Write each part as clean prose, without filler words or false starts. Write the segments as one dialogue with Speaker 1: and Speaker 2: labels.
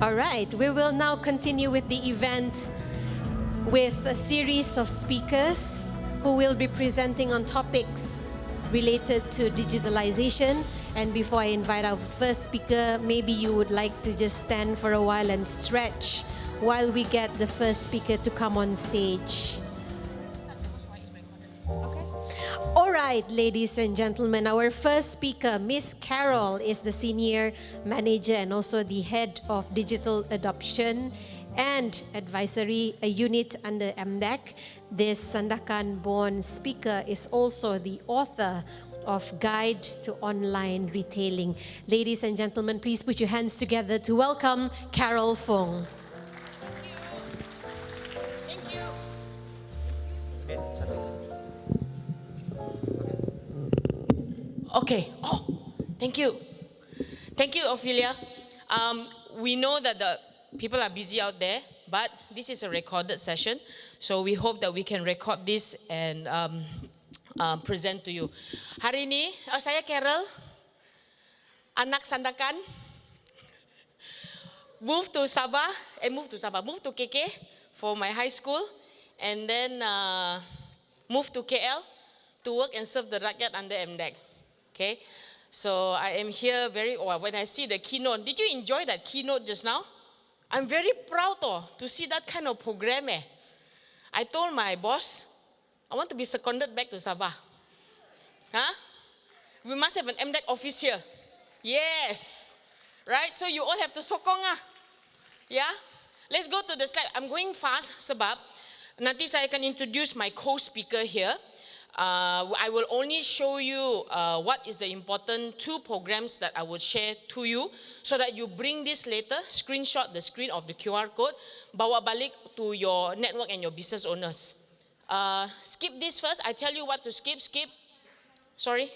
Speaker 1: All right, we will now continue with the event with a series of speakers who will be presenting on topics related to digitalization. And before I invite our first speaker, maybe you would like to just stand for a while and stretch while we get the first speaker to come on stage. All right, ladies and gentlemen, our first speaker, Miss Carol, is the Senior Manager and also the Head of Digital Adoption and Advisory, a unit under MDEC. This Sandakan-born speaker is also the author of Guide to Online Retailing. Ladies and gentlemen, please put your hands together to welcome Carol Fong.
Speaker 2: Thank you. Okay. Oh, thank you. Thank you, Ophelia. We know that the people are busy out there, but this is a recorded session. So we hope that we can record this and present to you. Hari ini, saya Carol, anak Sandakan, moved to KK for my high school, and then moved to KL to work and serve the rakyat under MDEC. Okay, so I am here when I see the keynote, did you enjoy that keynote just now? I'm very proud to see that kind of program. I told my boss, I want to be seconded back to Sabah. Huh? We must have an MDEC office here. Yes. Right? So you all have to sokong. Yeah? Let's go to the slide. I'm going fast sebab nanti saya akan introduce my co-speaker here. I will only show you what is the important 2 programs that I will share to you so that you bring this later, screenshot the screen of the QR code, bawa balik to your network and your business owners. Skip this first. I tell you what to skip. Sorry.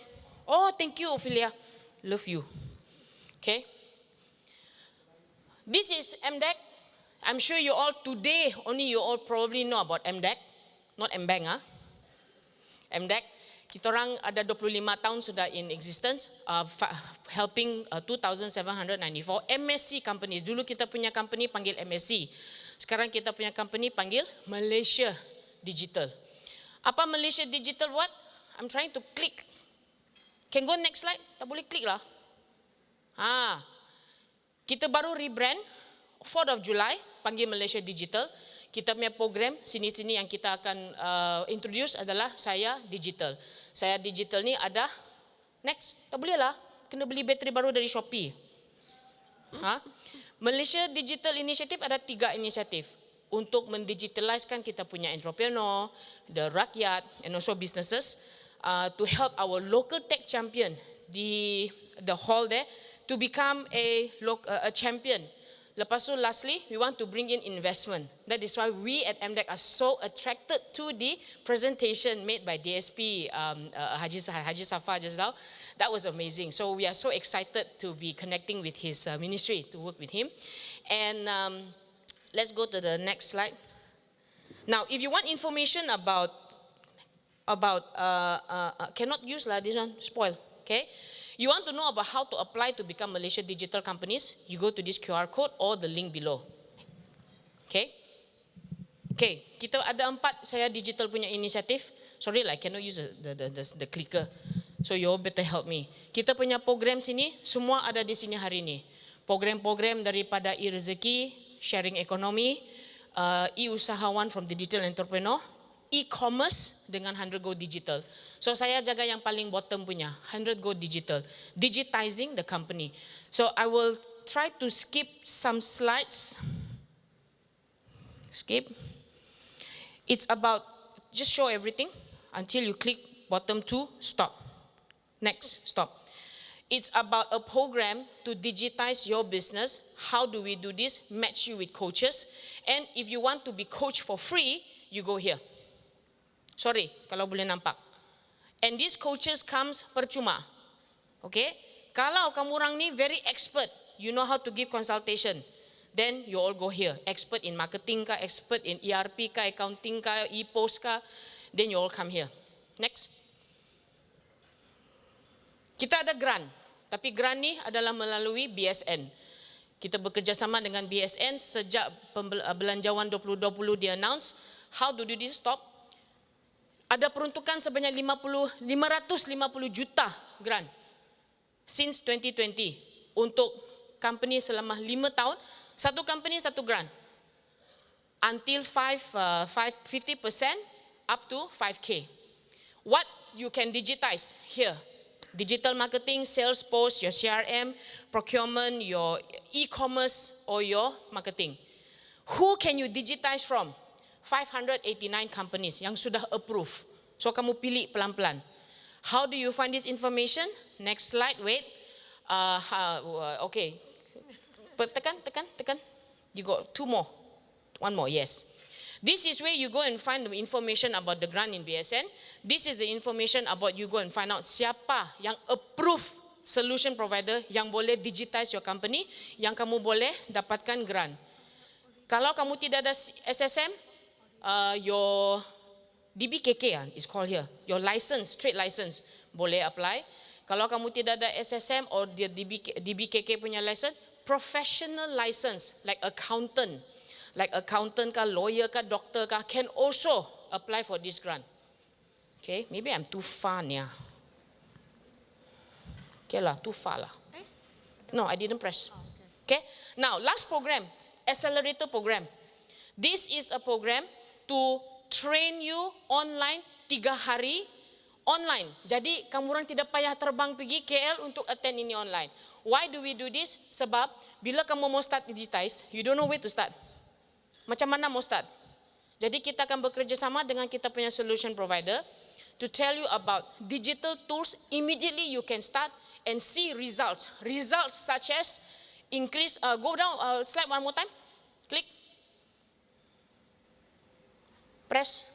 Speaker 2: Oh, thank you, Ophelia. Love you. Okay. This is MDEC. I'm sure you all today, only you all probably know about MDEC, not MBank. MDEC, kita orang ada 25 tahun sudah in existence, helping 2,794 MSC companies. Dulu kita punya company panggil MSC. Sekarang kita punya company panggil Malaysia Digital. Apa Malaysia Digital what? I'm trying to click. Can go next slide? Tak boleh klik lah. Kita baru rebrand 4th of July, panggil Malaysia Digital. Kita punya program sini-sini yang kita akan introduce adalah SayaDigital. SayaDigital ni ada, next, tak boleh lah, kena beli bateri baru dari Shopee. Malaysia Digital Initiative ada 3 inisiatif untuk mendigitalizekan kita punya entrepreneur, the rakyat, and also businesses to help our local tech champion, the hall there, to become a champion. Lepas tu, lastly, we want to bring in investment. That is why we at MDEC are so attracted to the presentation made by DSP Haji Safa just now. That was amazing. So we are so excited to be connecting with his ministry, to work with him. And let's go to the next slide. Now, if you want information about cannot use this one, spoil, okay? You want to know about how to apply to become Malaysia Digital companies, you go to this QR code or the link below. Okay? Okay, kita ada 4 SayaDigital punya inisiatif. Sorry lah, I cannot use the clicker. So you all better help me. Kita punya program sini, semua ada di sini hari ini. Program-program daripada e-rezeki, sharing ekonomi, e-usahawan from the digital entrepreneur, e-commerce dengan 100 Go Digital. So saya jaga yang paling bottom punya, 100 Go Digital, digitizing the company. So I will try to skip some slides. Skip. It's about, just show everything until you click bottom 2, stop. Next, stop. It's about a program to digitize your business. How do we do this? Match you with coaches. And if you want to be coached for free, you go here. Sorry, kalau boleh nampak. And these coaches comes percuma. Okay? Kalau kamu orang ni very expert, you know how to give consultation, then you all go here. Expert in marketing ka, expert in ERP ka, accounting ka, e-post ka, then you all come here. Next. Kita ada grant, tapi grant ni adalah melalui BSN. Kita bekerjasama dengan BSN sejak belanjawan 2020 dia announce. How to do this? Stop. Ada peruntukan sebanyak 550 juta grant since 2020 untuk company selama 5 tahun, satu company satu grant. Until 50% up to 5K. What you can digitize here? Digital marketing, sales post, your CRM, procurement, your e-commerce, or your marketing. Who can you digitize from? 589 companies yang sudah approve. So kamu pilih pelan-pelan. How do you find this information? Next slide, wait. Okay. Tekan. You got 2 more. 1 more, yes. This is where you go and find the information about the grant in BSN. This is the information about you go and find out siapa yang approve solution provider yang boleh digitize your company, yang kamu boleh dapatkan grant. Kalau kamu tidak ada SSM, your DBKK is called here. Your license, trade license, boleh apply. Kalau kamu tidak ada SSM or DBKK punya license, professional license like accountant ka, lawyer ka, doctor ka, can also apply for this grant. Okay, maybe I'm too far niya. Okay lah, too far lah. No, I didn't press. Okay, now last program, accelerator program. This is a program to train you online 3 hari online. Jadi kamu orang tidak payah terbang pergi KL untuk attend ini online. Why do we do this? Sebab bila kamu mau start digitize, you don't know where to start. Macam mana mau start? Jadi kita akan bekerja sama dengan kita punya solution provider to tell you about digital tools. Immediately you can start and see results. Results such as increase, go down, slide one more time. Click. Press.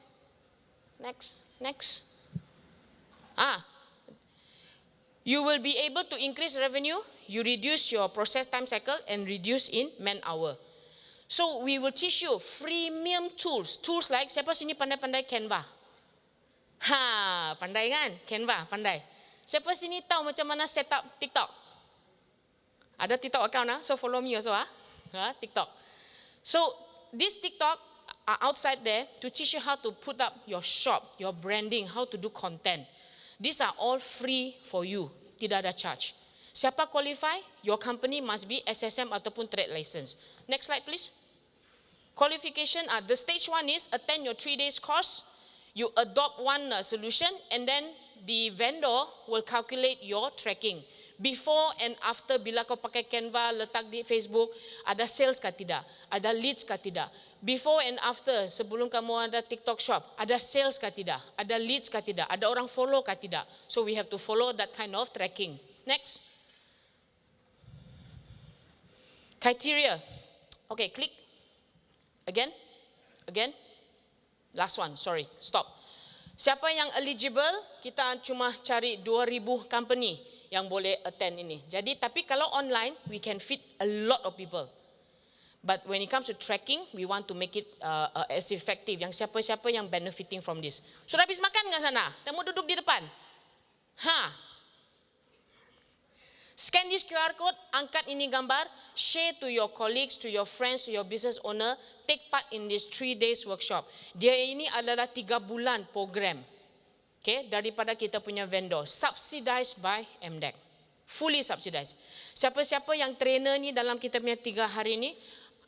Speaker 2: Next. You will be able to increase revenue. You reduce your process time cycle and reduce in man hour. So we will teach you freemium tools. Tools like, siapa sini pandai-pandai Canva? Pandai kan? Canva, pandai. Siapa sini tahu macam mana set up TikTok? Ada TikTok account so follow me also TikTok. So this TikTok are outside there to teach you how to put up your shop, your branding, how to do content. These are all free for you. Tidak ada charge. Siapa qualify? Your company must be SSM ataupun trade license. Next slide please. Qualification, the stage 1 is attend your 3 days course. You adopt one solution and then the vendor will calculate your tracking. Before and after, bila kau pakai Canva, letak di Facebook, ada sales kah tidak? Ada leads kah tidak? Before and after, sebelum kamu ada TikTok shop, ada sales kah tidak? Ada leads kah tidak? Ada orang follow kah tidak? So we have to follow that kind of tracking. Next. Criteria. Okay, click. Again. Last one, sorry, stop. Siapa yang eligible, kita cuma cari 2,000 company yang boleh attend ini. Jadi, tapi kalau online, we can fit a lot of people. But when it comes to tracking, we want to make it as effective. Yang siapa-siapa yang benefiting from this. Sudah habis makan nggak sana? Kamu duduk di depan. Scan this QR code, angkat ini gambar, share to your colleagues, to your friends, to your business owner, take part in this 3 days workshop. Dia ini adalah 3 bulan program. Okay, daripada kita punya vendor, subsidized by MDEC. Fully subsidized. Siapa-siapa yang trainer ni dalam kita punya 3 hari ni,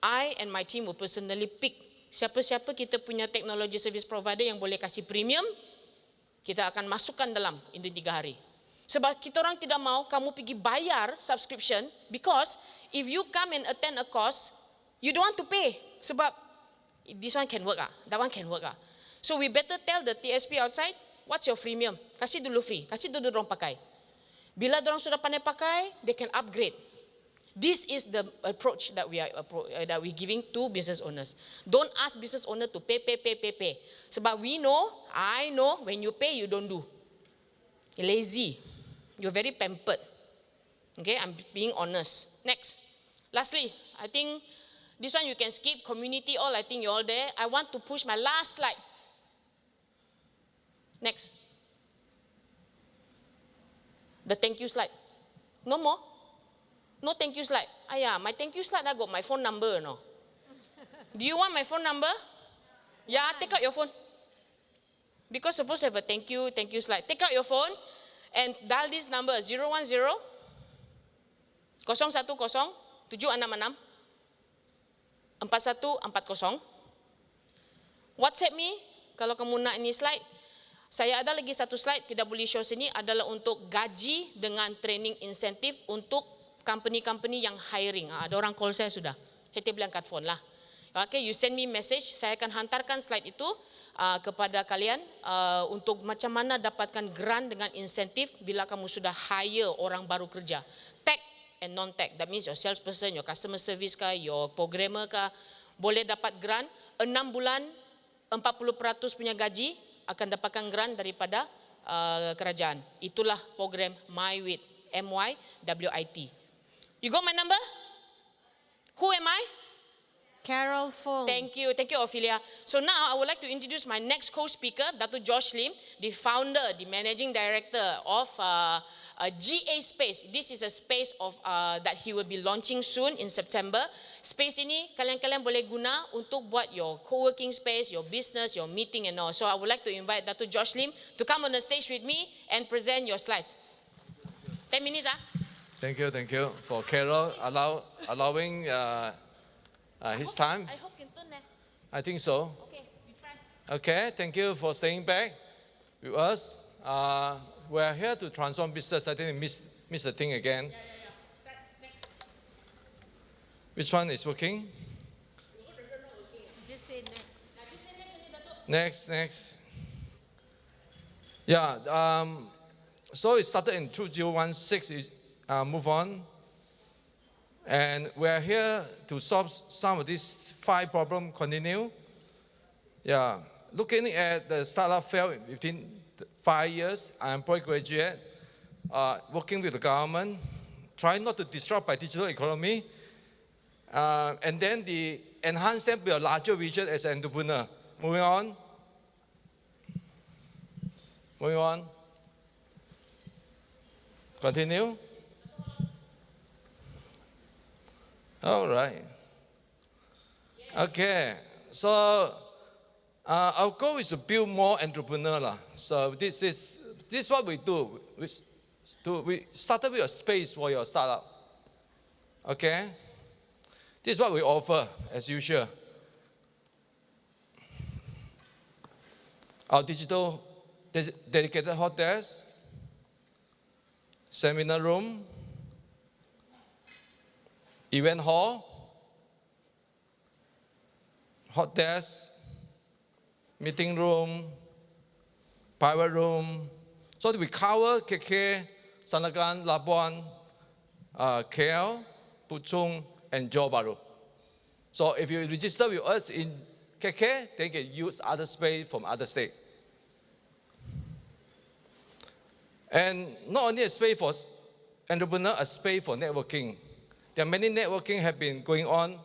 Speaker 2: I and my team will personally pick siapa-siapa kita punya technology service provider yang boleh kasih premium, kita akan masukkan dalam itu 3 hari. Sebab kita orang tidak mau kamu pergi bayar subscription, because if you come and attend a course, you don't want to pay. Sebab this one can work that one can work So we better tell the TSP outside, what's your freemium? Kasih dulu free, kasih dulu dorang pakai. Bila dorang sudah pandai pakai, they can upgrade. This is the approach that we giving to business owners. Don't ask business owner to pay. Sebab I know, when you pay, you don't do. You're lazy. You're very pampered. Okay, I'm being honest. Next. Lastly, I think this one you can skip. Community all, I think you're all there. I want to push my last slide. Next. The thank you slide. No more. No thank you slide. My thank you slide I got my phone number, no. Do you want my phone number? Yeah, take out your phone. Because supposed to have a thank you slide. Take out your phone and dial this number 010 010 766 4140. WhatsApp me kalau kamu nak ini slide. Saya ada lagi satu slide, tidak boleh show sini, adalah untuk gaji dengan training insentif untuk company-company yang hiring. Ada orang call saya sudah. Saya tidak boleh angkat phone lah. Okay, you send me message, saya akan hantarkan slide itu kepada kalian untuk macam mana dapatkan grant dengan insentif bila kamu sudah hire orang baru kerja. Tech and non-tech, that means your salesperson, your customer service kah, your programmer kah, boleh dapat grant 6 bulan 40% punya gaji akan dapatkan grant daripada kerajaan. Itulah program MyWit, MYWIT. You got my number? Who am I?
Speaker 1: Carol Fong.
Speaker 2: Thank you, Ophelia. So now I would like to introduce my next co-speaker, Dr. Josh Lim, the founder, the managing director of GA Space. This is a space of that he will be launching soon in September. Space ini kalian boleh guna untuk buat your co-working space, your business, your meeting and all. So I would like to invite Dr. Josh Lim to come on the stage with me and present your slides. 10 minutes,
Speaker 3: Thank you for Carol allowing his time.
Speaker 2: I hope can turn there.
Speaker 3: I think so.
Speaker 2: Okay, you try.
Speaker 3: Okay, thank you for staying back with us. We are here to transform business. I think I missed the thing again.
Speaker 2: Yeah. Next.
Speaker 3: Which one is working?
Speaker 1: Just say next.
Speaker 2: Just say next, Dato'.
Speaker 3: Next. Yeah, so it started in 2016, move on. And we are here to solve some of these 5 problems, continue. Yeah, looking at the startup fail within 5 years, unemployed graduate, working with the government, trying not to disrupt by digital economy, and then the enhance them with a larger vision as an entrepreneur. Moving on. Continue. All right. Okay. So our goal is to build more entrepreneurs. So this is what we do. We started with a space for your startup. Okay. This is what we offer as usual. Our digital dedicated hot desk, seminar room, event hall, hot desk, meeting room, private room. So we cover KK, Sanagan, Labuan, KL, Puchong, and Johor Bahru. So if you register with us in KK, then you can use other space from other states. And not only a space for entrepreneur, a space for networking. There are many networking have been going on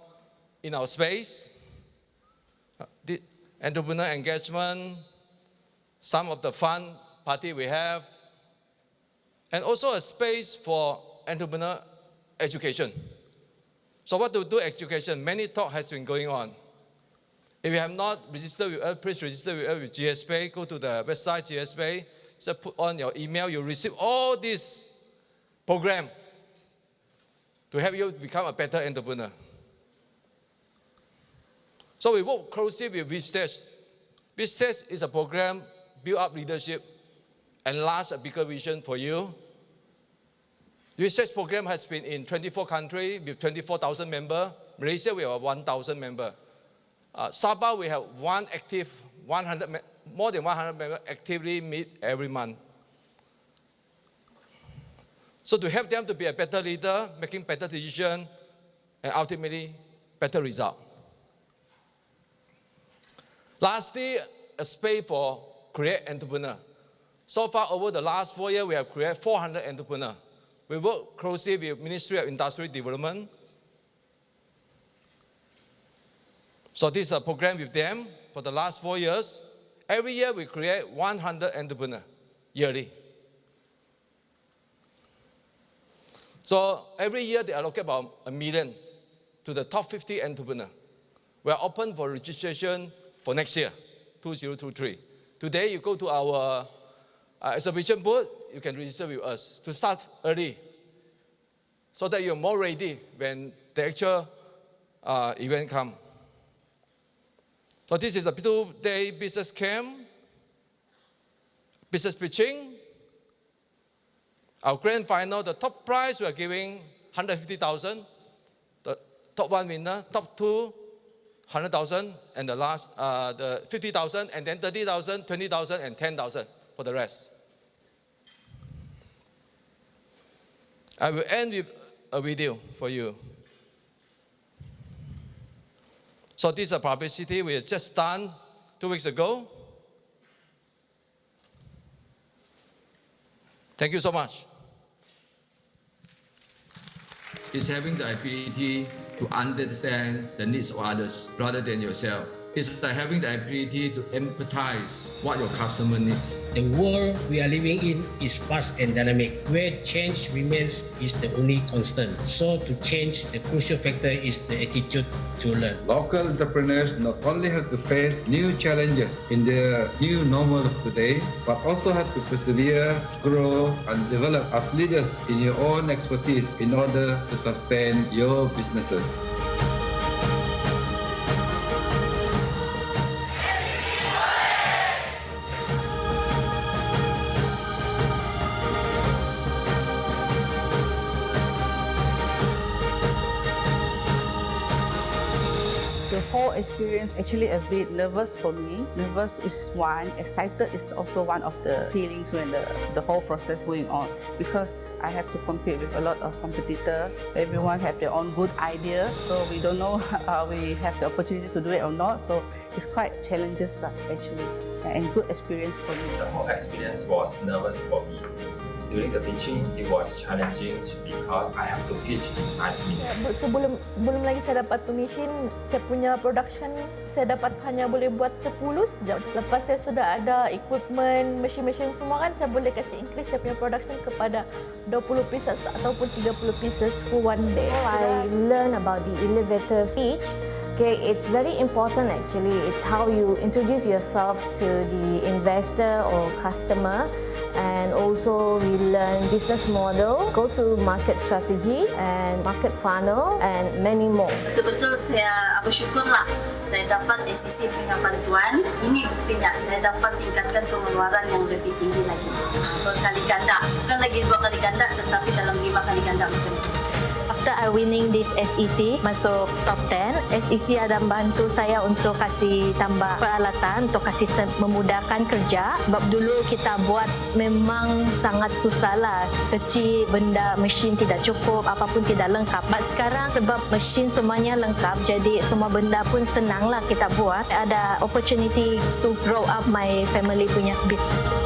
Speaker 3: in our space. The entrepreneur engagement, some of the fun party we have, and also a space for entrepreneur education. So what to do education? Many talk has been going on. If you have not registered with us, please register with us with GSPay. Go to the website GSPay. Just put on your email. You receive all this program to help you become a better entrepreneur. So we work closely with VStage. VStage is a program, build up leadership, and launch a bigger vision for you. VStage program has been in 24 countries with 24,000 members. Malaysia, we have 1,000 members. Sabah, we have more than 100 members actively meet every month. So to help them to be a better leader, making better decisions, and ultimately better result. Lastly, a space for create entrepreneur. So far, over the last 4 years, we have created 400 entrepreneurs. We work closely with Ministry of Industry Development. So this is a program with them for the last 4 years. Every year, we create 100 entrepreneurs yearly. So every year they allocate about $1 million to the top 50 entrepreneurs. We are open for registration for next year, 2023. Today you go to our exhibition booth, you can register with us to start early so that you're more ready when the actual event comes. So this is a 2-day business camp, business pitching. Our grand final, the top prize we are giving 150,000. The top one winner, top two, 100,000, and the last, the 50,000, and then 30,000, 20,000, and 10,000 for the rest. I will end with a video for you. So this is a publicity we had just done 2 weeks ago. Thank you so much.
Speaker 4: It's having the ability to understand the needs of others rather than yourself. It's like having the ability to empathize what your customer needs.
Speaker 5: The world we are living in is fast and dynamic, where change remains is the only constant. So to change, the crucial factor is the attitude to learn.
Speaker 6: Local entrepreneurs not only have to face new challenges in the new normal of today, but also have to persevere, grow, and develop as leaders in your own expertise in order to sustain your businesses.
Speaker 7: The whole experience actually a bit nervous for me. Nervous is one, excited is also one of the feelings when the whole process going on, because I have to compete with a lot of competitors. Everyone have their own good idea, so we don't know we have the opportunity to do it or not. So it's quite challenges actually, and good experience for me.
Speaker 8: The whole experience was nervous for me. During the pitching, it was challenging because I have to pitch in 5 minutes.
Speaker 9: Sebelum lagi saya dapat permission, saya punya production saya dapat hanya boleh buat 10 sejam. Lepas saya sudah ada equipment, mesin-mesin semua kan, saya boleh kasih increase saya punya production kepada 20 pieces ataupun 30 pieces for one day.
Speaker 10: I learn about the elevator speech. Okay, it's very important actually. It's how you introduce yourself to the investor or customer, and also we learn business model, go to market strategy and market funnel and many more.
Speaker 11: Betul-betul saya bersyukurlah saya dapat SEC punya bantuan. Ini buktinya saya dapat tingkatkan pengeluaran yang lebih tinggi lagi. Berkali ganda, bukan lagi 2 kali ganda, tetapi dalam 5 kali ganda macam itu.
Speaker 9: After I winning this SEC, masuk top 10, SEC ada bantu saya untuk kasih tambah peralatan, untuk kasih memudahkan kerja. Sebab dulu kita buat memang sangat susah lah. Kecil, benda, mesin tidak cukup, apapun tidak lengkap. But sekarang sebab mesin semuanya lengkap, jadi semua benda pun senang lah kita buat. Ada opportunity to grow up my family punya business.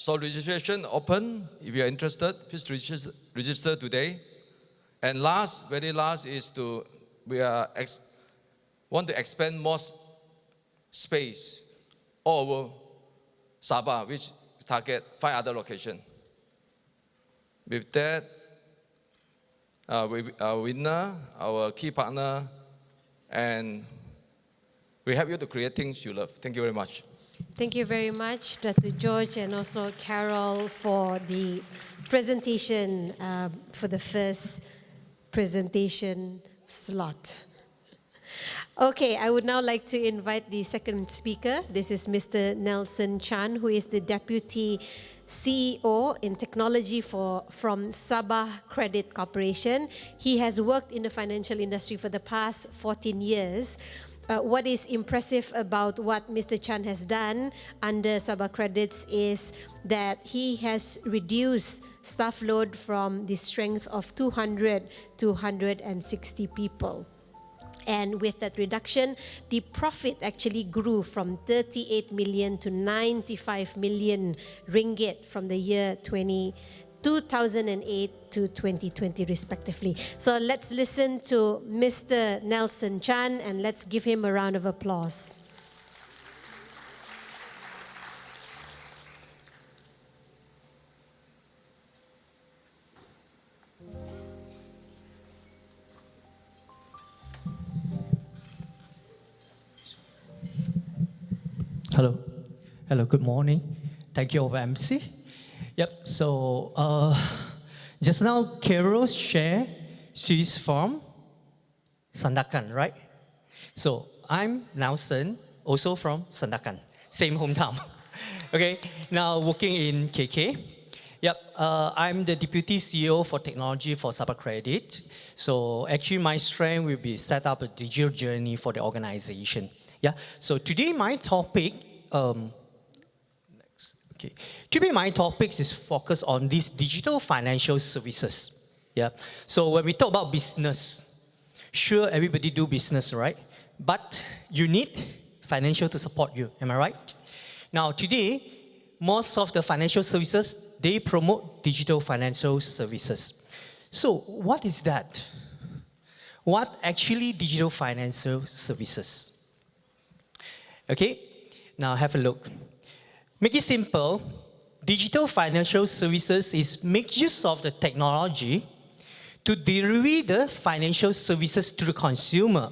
Speaker 3: So registration open. If you are interested, please register today. And last, very last, is we want to expand more space all over Sabah, which target 5 other locations. With that, our winner, our key partner, and we help you to create things you love. Thank you very much.
Speaker 1: Thank you very much, Dr. George and also Carol, for the presentation, for the first presentation slot. Okay, I would now like to invite the second speaker. This is Mr. Nelson Chan, who is the Deputy CEO in Technology from Sabah Credit Corporation. He has worked in the financial industry for the past 14 years. what is impressive about what Mr. Chan has done under Sabah Credits is that he has reduced staff load from the strength of 200 to 160 people. And with that reduction, the profit actually grew from 38 million to 95 million ringgit from the year 2008 to 2020 respectively. So let's listen to Mr. Nelson Chan and let's give him a round of applause.
Speaker 12: Hello. Hello, good morning. Thank you, MC. Yep, so just now Carol shared she's from Sandakan, right? So I'm Nelson, also from Sandakan, same hometown. Okay, now working in KK. Yep, I'm the Deputy CEO for Technology for Sabah Credit. So actually my strength will be set up a digital journey for the organization. Yeah, so today my topic, today my topic is focused on these digital financial services. Yeah, so when we talk about business, sure everybody do business, right? But you need financial to support you, am I right? Now today, most of the financial services, they promote digital financial services. So what is that? What actually digital financial services? Okay, now have a look. Make it simple. Digital financial services is make use of the technology to deliver the financial services to the consumer.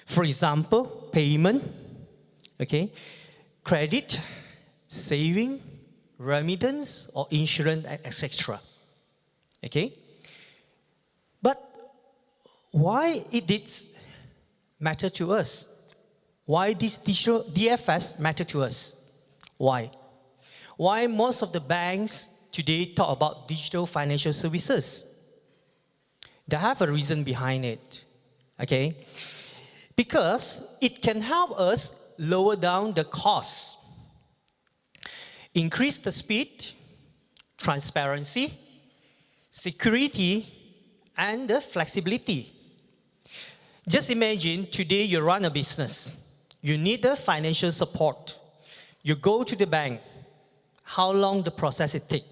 Speaker 12: For example, payment, okay, credit, saving, remittance, or insurance, etc. Okay, but why it did matter to us? Why this digital DFS matter to us? Why? Why most of the banks today talk about digital financial services? They have a reason behind it, okay? Because it can help us lower down the costs, increase the speed, transparency, security, and the flexibility. Just imagine today you run a business. You need the financial support. You go to the bank. How long the process it take?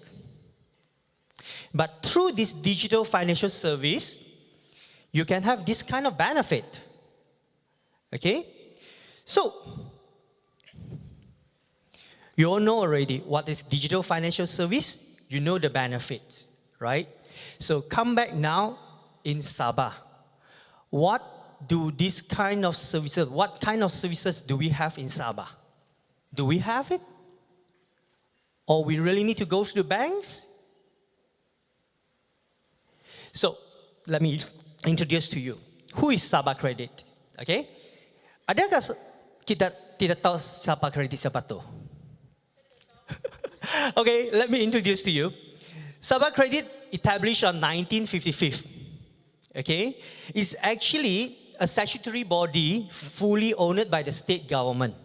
Speaker 12: But through this digital financial service, you can have this kind of benefit. Okay? So, you all know already what is digital financial service. You know the benefits, right? So come back now in Sabah. What do this kind of services, what kind of services do we have in Sabah? Do we have it? Or we really need to go to the banks? So, let me introduce to you. Who is Sabah Credit? Okay? Adakah kita tidak tahu Sabah Credit siapa tu? Okay, let me introduce to you. Sabah Credit established on 1955. Okay? It's actually a statutory body fully owned by the state government.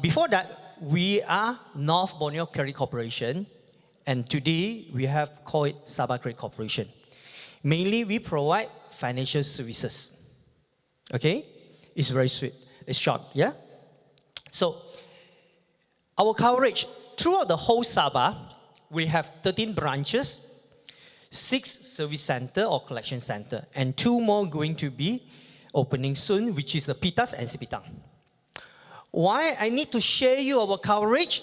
Speaker 12: Before that, we are North Borneo Credit Corporation, and today we have called it Sabah Credit Corporation. Mainly, we provide financial services. Okay? It's very sweet. It's short, yeah? So, our coverage throughout the whole Sabah, we have 13 branches, 6 service center or collection center, and 2 more going to be opening soon, which is the Pitas and Sipitang. Why I need to share you our coverage?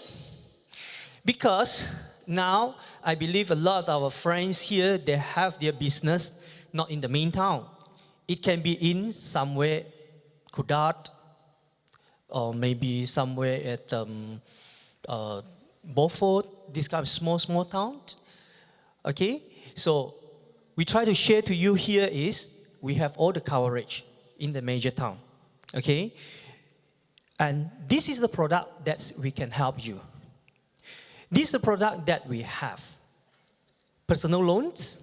Speaker 12: Because now I believe a lot of our friends here, they have their business not in the main town. It can be in somewhere, Kudat, or maybe somewhere at Beaufort, this kind of small towns. Okay? So we try to share to you here is we have all the coverage in the major town. Okay? And this is the product that we can help you. This is the product that we have. Personal loans,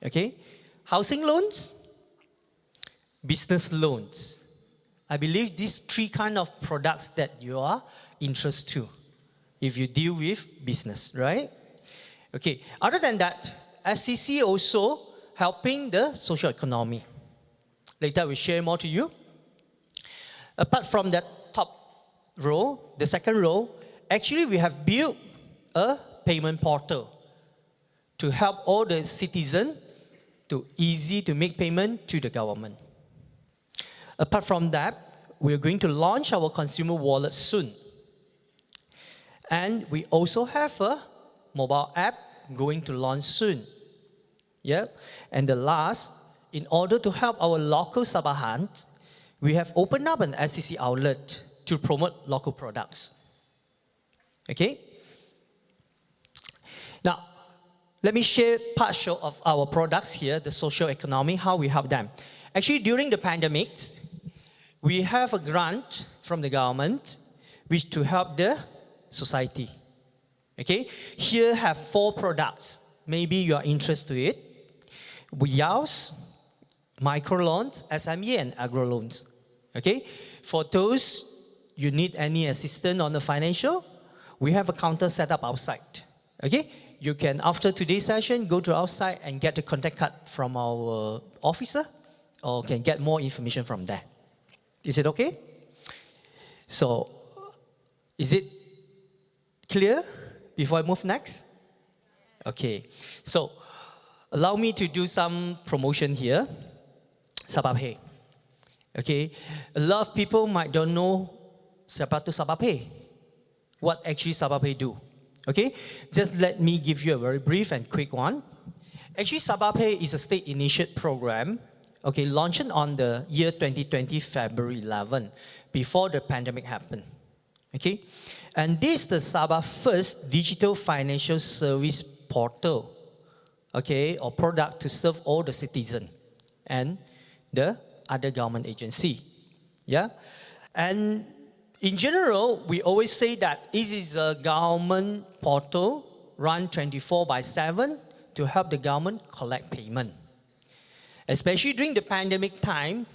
Speaker 12: okay? Housing loans, business loans, I believe these three kind of products that you are interested to if you deal with business, right? Okay, other than that, SCC also helping the social economy. Later we'll share more to you. Apart from that top row, the second row, actually we have built a payment portal to help all the citizens to easy to make payment to the government. Apart from that, we're going to launch our consumer wallet soon. And we also have a mobile app going to launch soon. Yeah. And the last, in order to help our local Sabahans, we have opened up an SCC outlet to promote local products. Okay? Now, let me share part of our products here, the social economy, how we help them. Actually, during the pandemic, we have a grant from the government which to help the society. Okay? Here have 4 products. Maybe you are interested in it. Yaos, microloans, SME, and agro loans. Okay? For those you need any assistance on the financial, we have a counter set up outside. Okay? You can, after today's session, go to outside and get the contact card from our officer, or can get more information from there. Is it okay? So, is it clear before I move next? Okay. So, allow me to do some promotion here. Sabah Pay. Okay. A lot of people might don't know Sabah to Sabah Pay. What actually Sabah Pay do? Okay. Just let me give you a very brief and quick one. Actually, Sabah Pay is a state-initiated program, okay, launched on the year 2020, February 11, before the pandemic happened. Okay. And this is the Sabah first digital financial service portal, okay, or product to serve all the citizens and the other government agency. Yeah. And in general, we always say that this is a government portal run 24/7 to help the government collect payment. Especially during the pandemic time,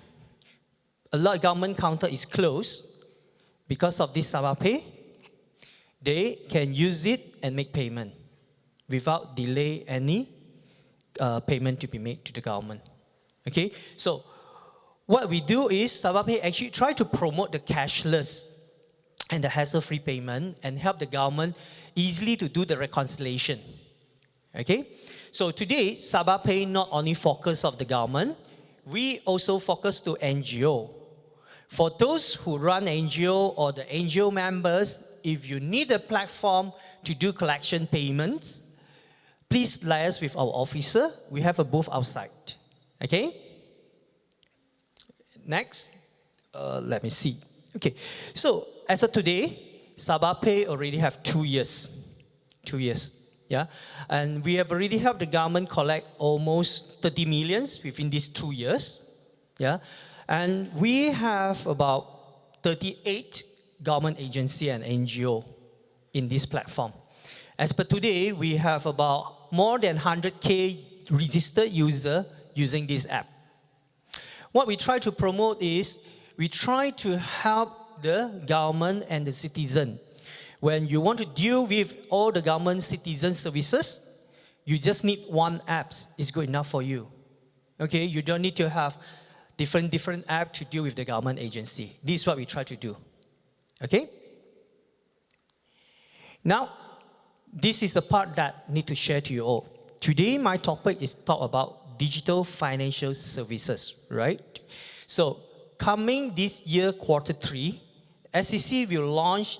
Speaker 12: a lot of government counter is closed. Because of this Sabah Pay, they can use it and make payment without delay any payment to be made to the government. Okay, so what we do is Sabah Pay actually try to promote the cashless and the hassle-free payment and help the government easily to do the reconciliation. Okay, so today Sabah Pay not only focus of the government, we also focus to NGO. For those who run NGO or the NGO members, if you need a platform to do collection payments, please liaise with our officer. We have a booth outside. Okay? Next. Let me see. Okay. So, as of today, Sabah Pay already have 2 years. 2 years. Yeah. And we have already helped the government collect almost 30 millions within these 2 years. Yeah. And we have about 38 government agency and NGO in this platform. As per today, we have about more than 100K registered users using this app. What we try to promote is, we try to help the government and the citizen. When you want to deal with all the government citizen services, you just need one app. It's good enough for you. Okay, you don't need to have different apps to deal with the government agency. This is what we try to do. Okay? Now, this is the part that I need to share to you all. Today, my topic is talk about digital financial services, right? So, coming this year, Q3, SCC will launch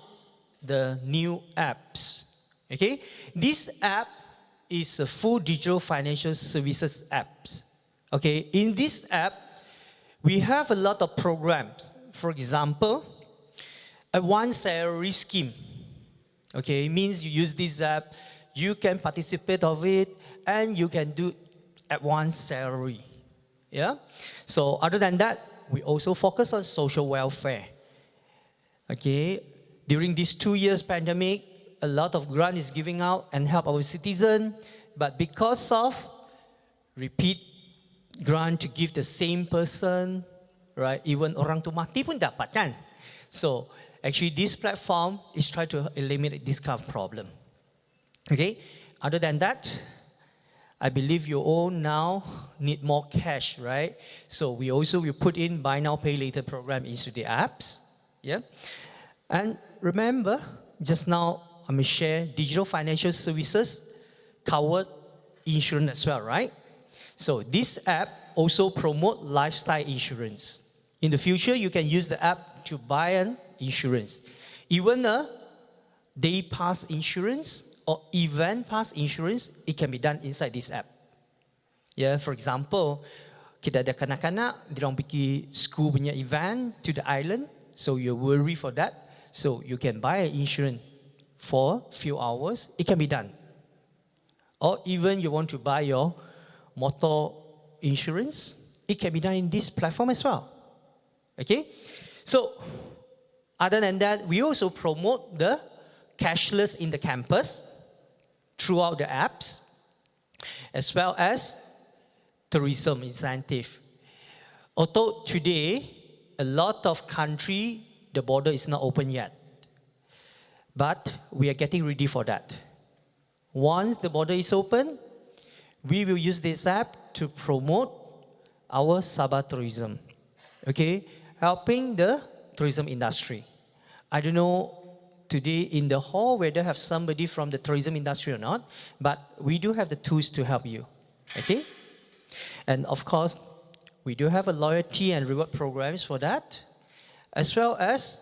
Speaker 12: the new apps. Okay? This app is a full digital financial services apps. Okay? In this app, we have a lot of programs. For example, a one salary scheme. Okay, it means you use this app, you can participate of it, and you can do at one salary. Yeah. So other than that, we also focus on social welfare. Okay. During these 2 years pandemic, a lot of grant is giving out and help our citizen, but because of repeat grant to give the same person, right? Even orang tu mati pun dapat kan? So actually this platform is trying to eliminate this kind of problem. Okay, other than that, I believe you all now need more cash, right? So we also will put in buy now, pay later program into the apps. Yeah. And remember, just now I'm going to share digital financial services covered insurance as well, right? So this app also promote lifestyle insurance. In the future, you can use the app to buy an insurance. Even a day pass insurance or event pass insurance, it can be done inside this app. Yeah, for example, kita ada kanak-kanak, diorang pergi school punya event to the island, so you worry for that. So you can buy an insurance for a few hours, it can be done. Or even you want to buy your motor insurance, it can be done in this platform as well. Okay? So, other than that, we also promote the cashless in the campus throughout the apps, as well as tourism incentive. Although today, a lot of country, the border is not open yet. But we are getting ready for that. Once the border is open, we will use this app to promote our Sabah tourism. Okay? Helping the tourism industry. I don't know today in the hall whether have somebody from the tourism industry or not, but we do have the tools to help you. Okay? And of course, we do have a loyalty and reward programs for that, as well as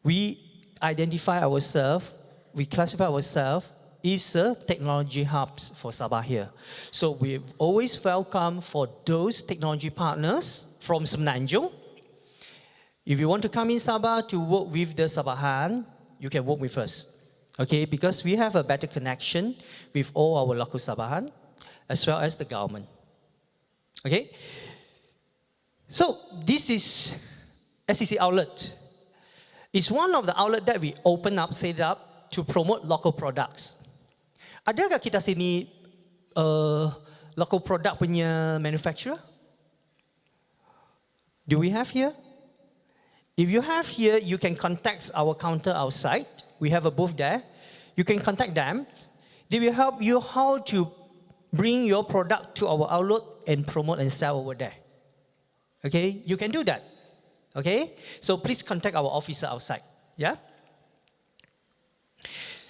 Speaker 12: we identify ourselves, we classify ourselves is a technology hubs for Sabah here. So we always welcome for those technology partners from Semenanjung. If you want to come in Sabah to work with the Sabahan, you can work with us. Okay, because we have a better connection with all our local Sabahan, as well as the government. Okay? So this is SEC outlet. It's one of the outlet that we open up, set up to promote local products. Adakah kita sini local product punya manufacturer? Do we have here? If you have here, you can contact our counter outside. We have a booth there. You can contact them. They will help you how to bring your product to our outlet and promote and sell over there. Okay, you can do that. Okay, so please contact our officer outside. Yeah.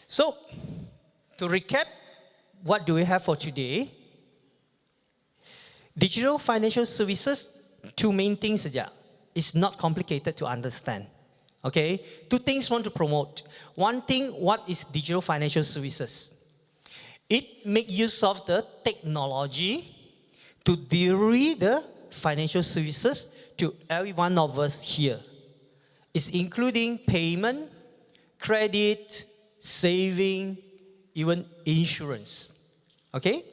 Speaker 12: So, to recap, what do we have for today? Digital financial services, two main things saja. It's not complicated to understand. Okay? Two things want to promote. One thing, what is digital financial services? It makes use of the technology to deliver the financial services to every one of us here. It's including payment, credit, saving, even insurance. Okay?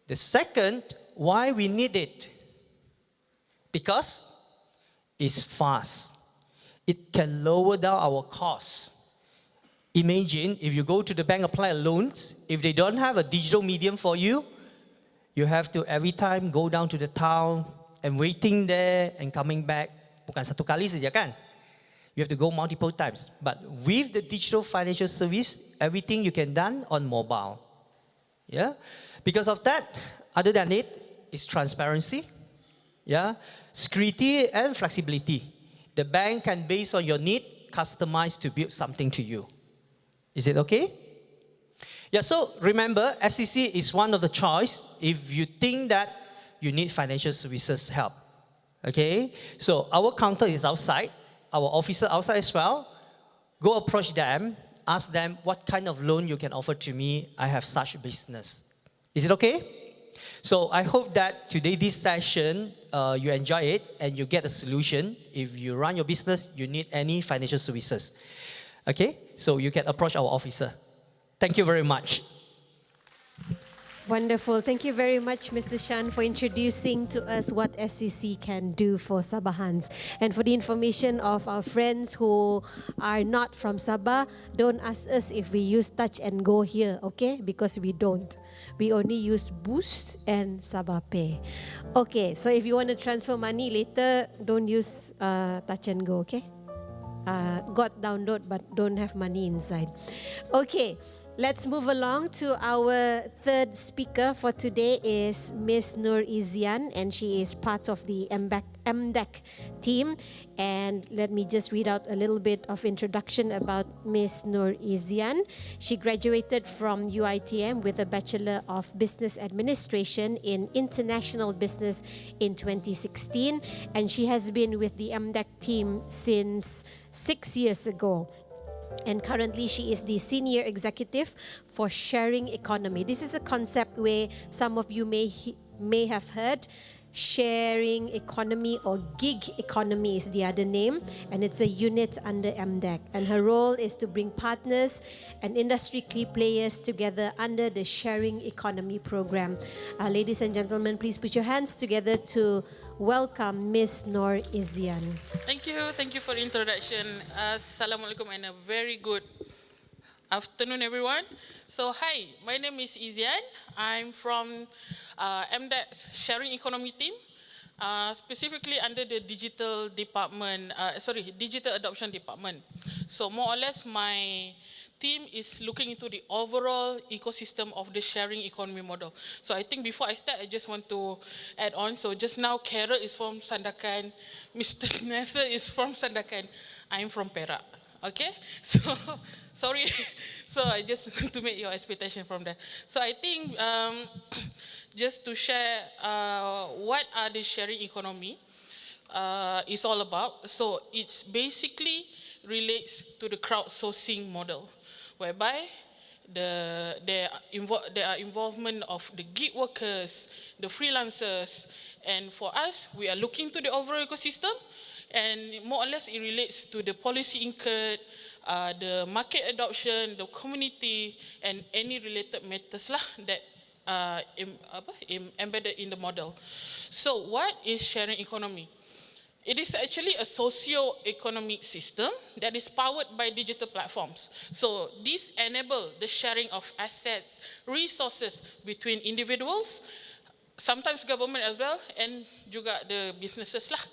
Speaker 12: The second, why we need it? Because it's fast. It can lower down our costs. Imagine if you go to the bank apply loans, if they don't have a digital medium for you, you have to every time go down to the town and waiting there and coming back. Bukan satu kali saja kan? You have to go multiple times. But with the digital financial service, everything you can done on mobile. Yeah? Because of that, other than it, is transparency. Yeah? Security and flexibility. The bank can, based on your need, customize to build something to you. Is it okay? Yeah, so remember, SEC is one of the choice if you think that you need financial services help. Okay? So our counter is outside, our officer outside as well. Go approach them, ask them what kind of loan you can offer to me. I have such a business. Is it okay? So I hope that today this session, you enjoy it and you get a solution. If you run your business, you need any financial services. Okay? So you can approach our officer. Thank you very much.
Speaker 1: Wonderful. Thank you very much, Mr. Shan, for introducing to us what SCC can do for Sabahans. And for the information of our friends who are not from Sabah, don't ask us if we use touch and go here, okay? Because we don't. We only use Boost and Sabah Pay. Okay, so if you want to transfer money later, don't use touch and go, okay? Got download but don't have money inside. Okay. Let's move along to our third speaker for today is Miss Nur Izian, and she is part of the MDEC team. And let me just read out a little bit of introduction about Miss Nur Izian. She graduated from UiTM with a Bachelor of Business Administration in International Business in 2016, and she has been with the MDEC team since 6 years ago. And currently, she is the Senior Executive for Sharing Economy. This is a concept where some of you may have heard. Sharing Economy or Gig Economy is the other name, and it's a unit under MDEC. And her role is to bring partners and industry key players together under the Sharing Economy program. Ladies and gentlemen, please put your hands together to welcome Miss Nur Izian.
Speaker 2: Thank you for the introduction. Assalamualaikum and a very good afternoon, everyone. So, hi, my name is Izian. I'm from MDEC's Sharing Economy team, specifically under the digital department, digital adoption department. So, more or less, my team is looking into the overall ecosystem of the sharing economy model. So I think before I start, I just want to add on. So just now, Carol is from Sandakan, Mr. Nasser is from Sandakan, I'm from Perak. Okay, so sorry. So I just want to make your expectation from there. So I think just to share what are the sharing economy is all about. So it's basically relates to the crowdsourcing model, whereby there are involvement of the gig workers, the freelancers, and for us, we are looking to the overall ecosystem, and more or less it relates to the policy incurred, the market adoption, the community, and any related matters lah that embedded in the model. So what is sharing economy? It is actually a socio-economic system that is powered by digital platforms. So this enables the sharing of assets, resources between individuals, sometimes government as well, and juga the businesses lah.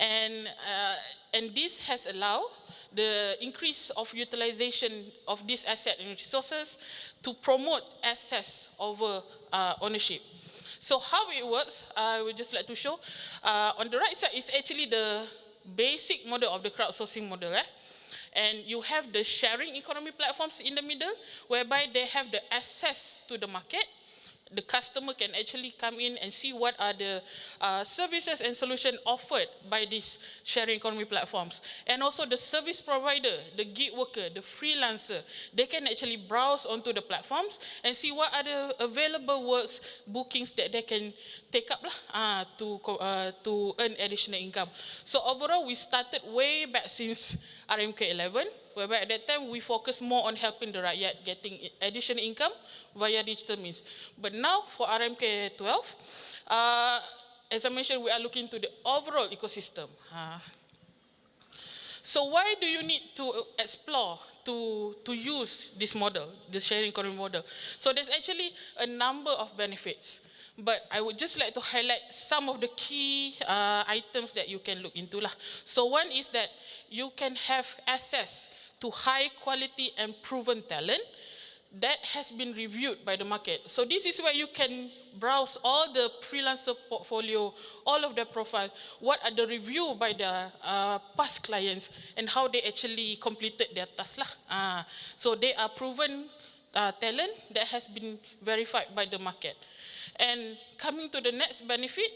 Speaker 2: And this has allowed the increase of utilization of these assets and resources to promote access over ownership. So how it works, I would just like to show. On the right side is actually the basic model of the crowdsourcing model. And you have the sharing economy platforms in the middle, whereby they have the access to the market. The customer can actually come in and see what are the services and solutions offered by these sharing economy platforms. And also the service provider, the gig worker, the freelancer, they can actually browse onto the platforms and see what are the available works, bookings that they can take up to earn additional income. So overall, we started way back since RMK 11, whereby at that time we focus more on helping the rakyat getting additional income via digital means. But now for RMK 12, as I mentioned, we are looking to the overall ecosystem. So why do you need to explore, to use this model, the sharing economy model? So there's actually a number of benefits. But I would just like to highlight some of the key items that you can look into. So one is that you can have access to high quality and proven talent that has been reviewed by the market. So this is where you can browse all the freelancer portfolio, all of their profile, what are the review by the past clients and how they actually completed their task. So they are proven talent that has been verified by the market. And coming to the next benefit,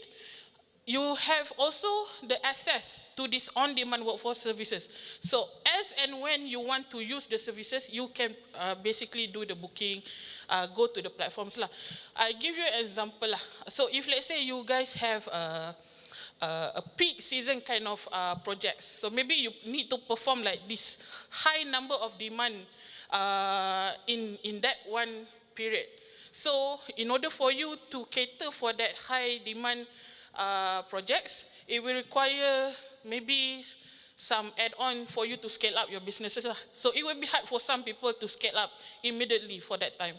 Speaker 2: you have also the access to these on-demand workforce services. So as and when you want to use the services, you can basically do the booking, go to the platforms. I give you an example. So if let's say you guys have a peak season kind of projects, so maybe you need to perform like this high number of demand in that one period. So in order for you to cater for that high demand projects, it will require maybe some add-on for you to scale up your businesses. So it will be hard for some people to scale up immediately for that time.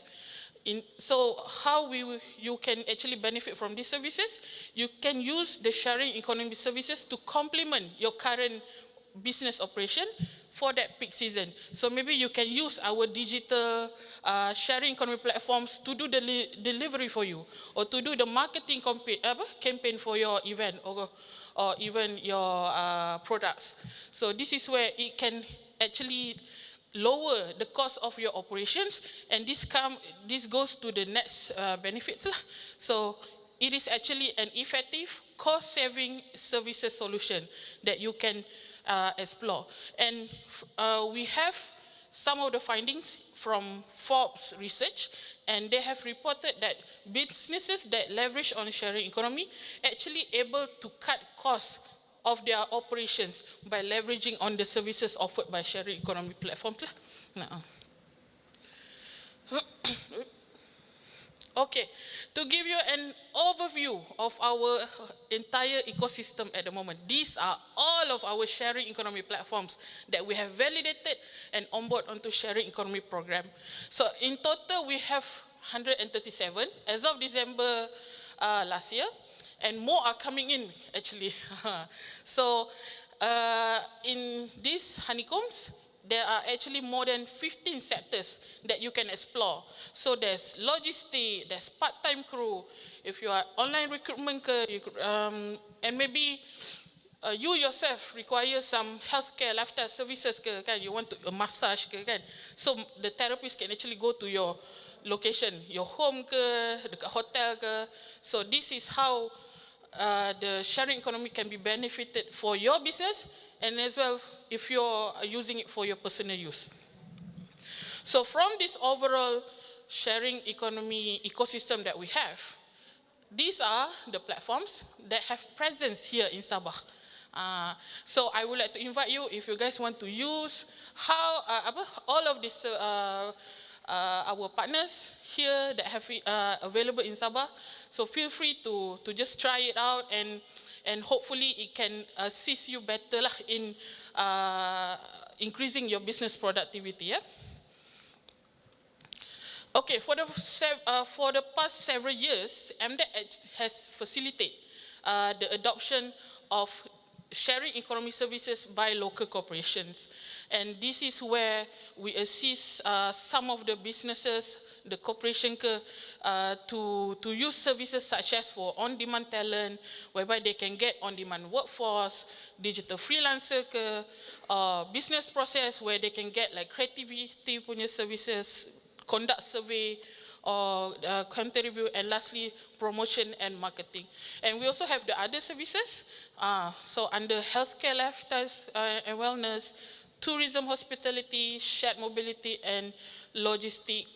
Speaker 2: So how you can actually benefit from these services? You can use the sharing economy services to complement your current business operation for that peak season. So maybe you can use our digital sharing economy platforms to do the delivery for you, or to do the marketing campaign for your event, or even your products. So this is where it can actually lower the cost of your operations, and this goes to the next benefits. So it is actually an effective cost-saving services solution that you can explore. And we have some of the findings from Forbes research, and they have reported that businesses that leverage on sharing economy actually able to cut costs of their operations by leveraging on the services offered by sharing economy platforms. Okay, to give you an overview of our entire ecosystem at the moment, these are all of our sharing economy platforms that we have validated and onboard onto sharing economy program. So in total, we have 137 as of December last year, and more are coming in actually. So in these honeycombs, there are actually more than 15 sectors that you can explore. So there's logistics, there's part-time crew, if you are online recruitment, and maybe you yourself require some healthcare, lifestyle services, you want a massage, so the therapist can actually go to your location, your home, dekat hotel. So this is how the sharing economy can be benefited for your business, and as well if you're using it for your personal use. So from this overall sharing economy ecosystem that we have, these are the platforms that have presence here in Sabah. So I would like to invite you, if you guys want to use all of these our partners here that have available in Sabah, so feel free to just try it out, and hopefully it can assist you better in increasing your business productivity. Yeah? Okay, for the past several years, MDEC has facilitated the adoption of sharing economy services by local corporations. And this is where we assist some of the businesses, the corporation to use services such as for on-demand talent, whereby they can get on-demand workforce, digital freelancer, business process where they can get like creativity punya services, conduct survey, or content review, and lastly, promotion and marketing. And we also have the other services, so under healthcare, lifestyles and wellness, tourism, hospitality, shared mobility, and logistic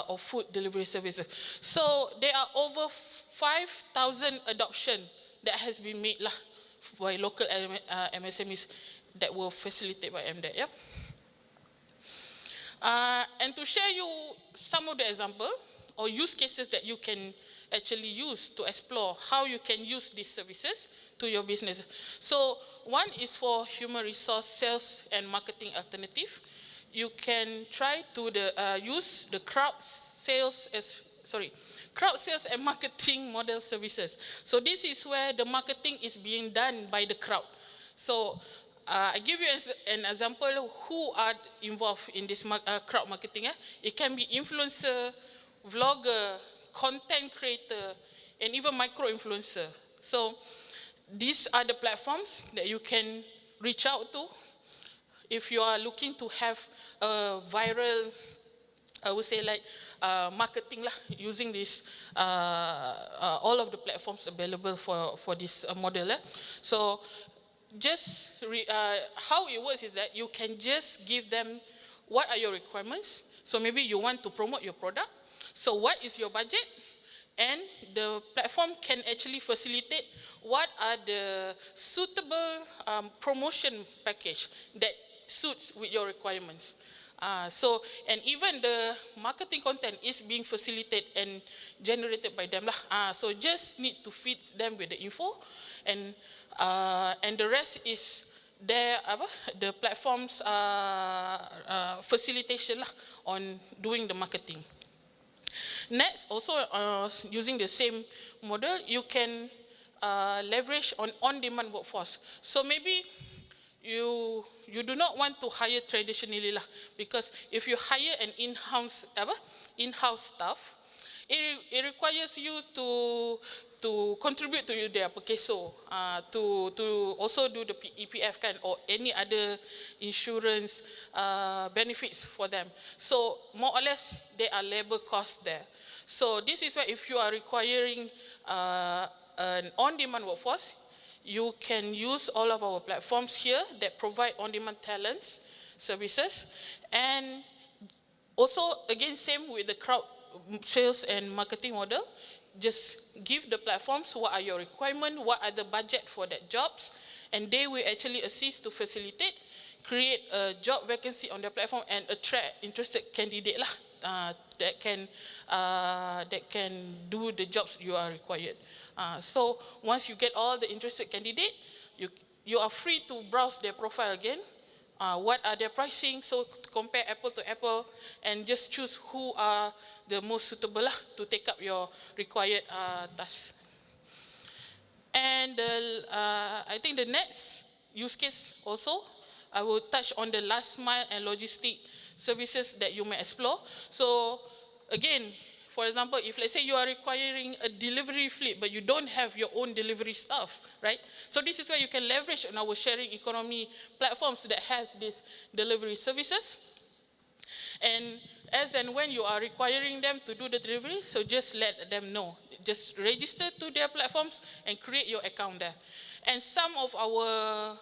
Speaker 2: or food delivery services. So there are over 5,000 adoption that has been made by local MSMEs that were facilitated by MDEC. Yeah? And to share you some of the example or use cases that you can actually use to explore how you can use these services to your business. So one is for human resource sales and marketing alternative. You can try to use the crowd sales and marketing model services. So this is where the marketing is being done by the crowd. So I give you an example who are involved in this crowd marketing. It can be influencer, vlogger, content creator, and even micro-influencer. So these are the platforms that you can reach out to if you are looking to have a viral, I would say like marketing using this, all of the platforms available for this model. So just how it works is that you can just give them what are your requirements. So maybe you want to promote your product. So what is your budget? And the platform can actually facilitate what are the suitable promotion package that suits with your requirements. And even the marketing content is being facilitated and generated by them lah. So just need to feed them with the info, and the rest is the platform's facilitation lah on doing the marketing. Next, also using the same model, you can leverage on-demand workforce. So maybe you do not want to hire traditionally lah, because if you hire an in-house staff, it requires you to contribute to their pekeso, to also do the EPF kan, or any other insurance benefits for them. So more or less there are labor costs there. So this is why if you are requiring an on-demand workforce, you can use all of our platforms here that provide on-demand talents, services, and also again same with the crowd sales and marketing model. Just give the platforms what are your requirements, what are the budget for that jobs, and they will actually assist to facilitate, create a job vacancy on their platform and attract interested candidate lah, that can do the jobs you are required. So once you get all the interested candidate, you are free to browse their profile again. What are their pricing, so to compare apple to apple, and just choose who are the most suitable lah to take up your required tasks. And I think the next use case also, I will touch on the last mile and logistic services that you may explore. So again, for example, if let's say you are requiring a delivery fleet, but you don't have your own delivery staff, right? So this is where you can leverage on our sharing economy platforms that has these delivery services. And as and when you are requiring them to do the delivery, so just let them know. Just register to their platforms and create your account there. And some of our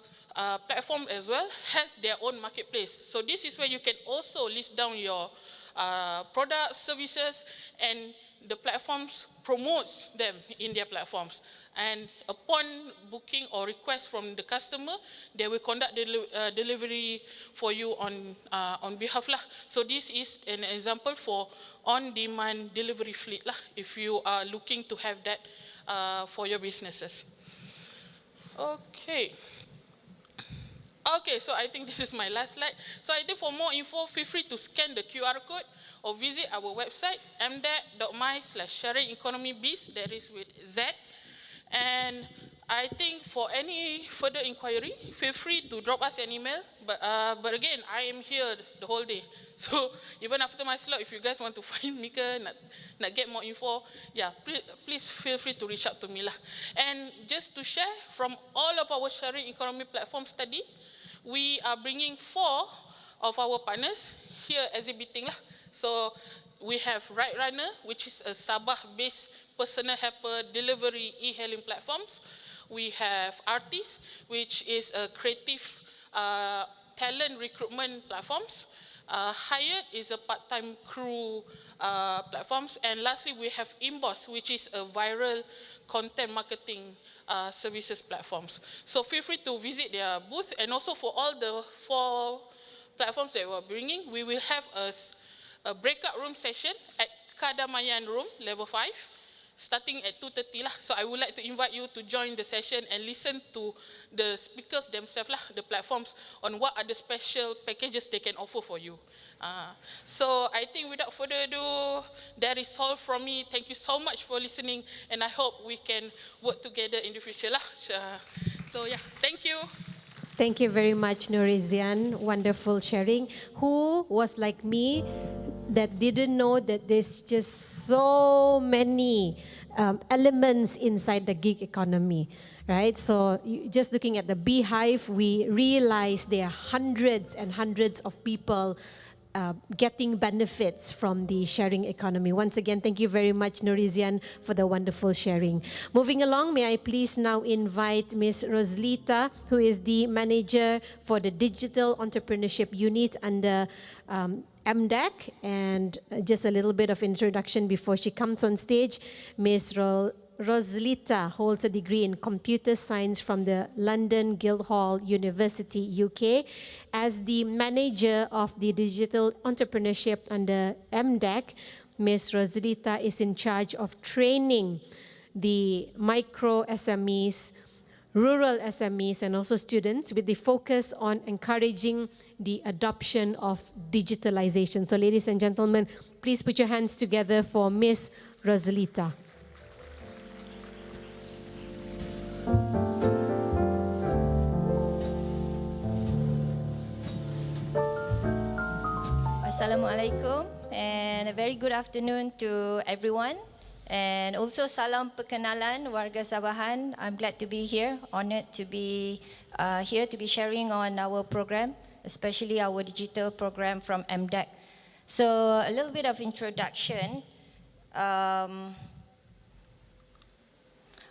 Speaker 2: platform as well has their own marketplace. So this is where you can also list down your products, services, and the platforms promotes them in their platforms. And upon booking or request from the customer, they will conduct delivery for you on behalf lah. So this is an example for on-demand delivery fleet lah, if you are looking to have that for your businesses. Okay. Okay, so I think this is my last slide. So I think for more info, feel free to scan the QR code or visit our website, mdec.my/sharingeconomybiz, that is with Z. And I think for any further inquiry, feel free to drop us an email. But again, I am here the whole day. So even after my slot, if you guys want to find me, not get more info, yeah, please feel free to reach out to me lah. And just to share, from all of our sharing economy platform study, we are bringing 4 of our partners here exhibiting lah. So we have Ride Runner, which is a Sabah-based personal helper delivery e-hailing platforms. We have Artist, which is a creative talent recruitment platforms. Hired is a part-time crew platforms. And lastly, we have Inboss, which is a viral content marketing services platforms. So feel free to visit their booth. And also for all the 4 platforms that we're bringing, we will have a breakout room session at Kadamayan Room, level 5, starting at 2:30 lah. So I would like to invite you to join the session and listen to the speakers themselves lah, the platforms, on what are the special packages they can offer for you. So I think without further ado, that is all from me. Thank you so much for listening, and I hope we can work together in the future lah. So yeah, thank you.
Speaker 1: Thank you very much, Nurizian. Wonderful sharing. Who was like me that didn't know that there's just so many elements inside the gig economy, right? So just looking at the beehive, we realize there are hundreds and hundreds of people getting benefits from the sharing economy. Once again, thank you very much, Nurizian, for the wonderful sharing. Moving along, may I please now invite Ms. Roslita, who is the manager for the Digital Entrepreneurship Unit under MDEC, and just a little bit of introduction before she comes on stage. Ms. Rosalita holds a degree in computer science from the London Guildhall University, UK. As the manager of the digital entrepreneurship under MDEC, Ms. Rosalita is in charge of training the micro SMEs, rural SMEs, and also students with the focus on encouraging the adoption of digitalization. So ladies and gentlemen, please put your hands together for Ms. Rosalita.
Speaker 13: Assalamualaikum and a very good afternoon to everyone. And also salam perkenalan warga Sabahan. I'm glad to be here, honored to be here to be sharing on our program, especially our digital program from MDEC. So a little bit of introduction.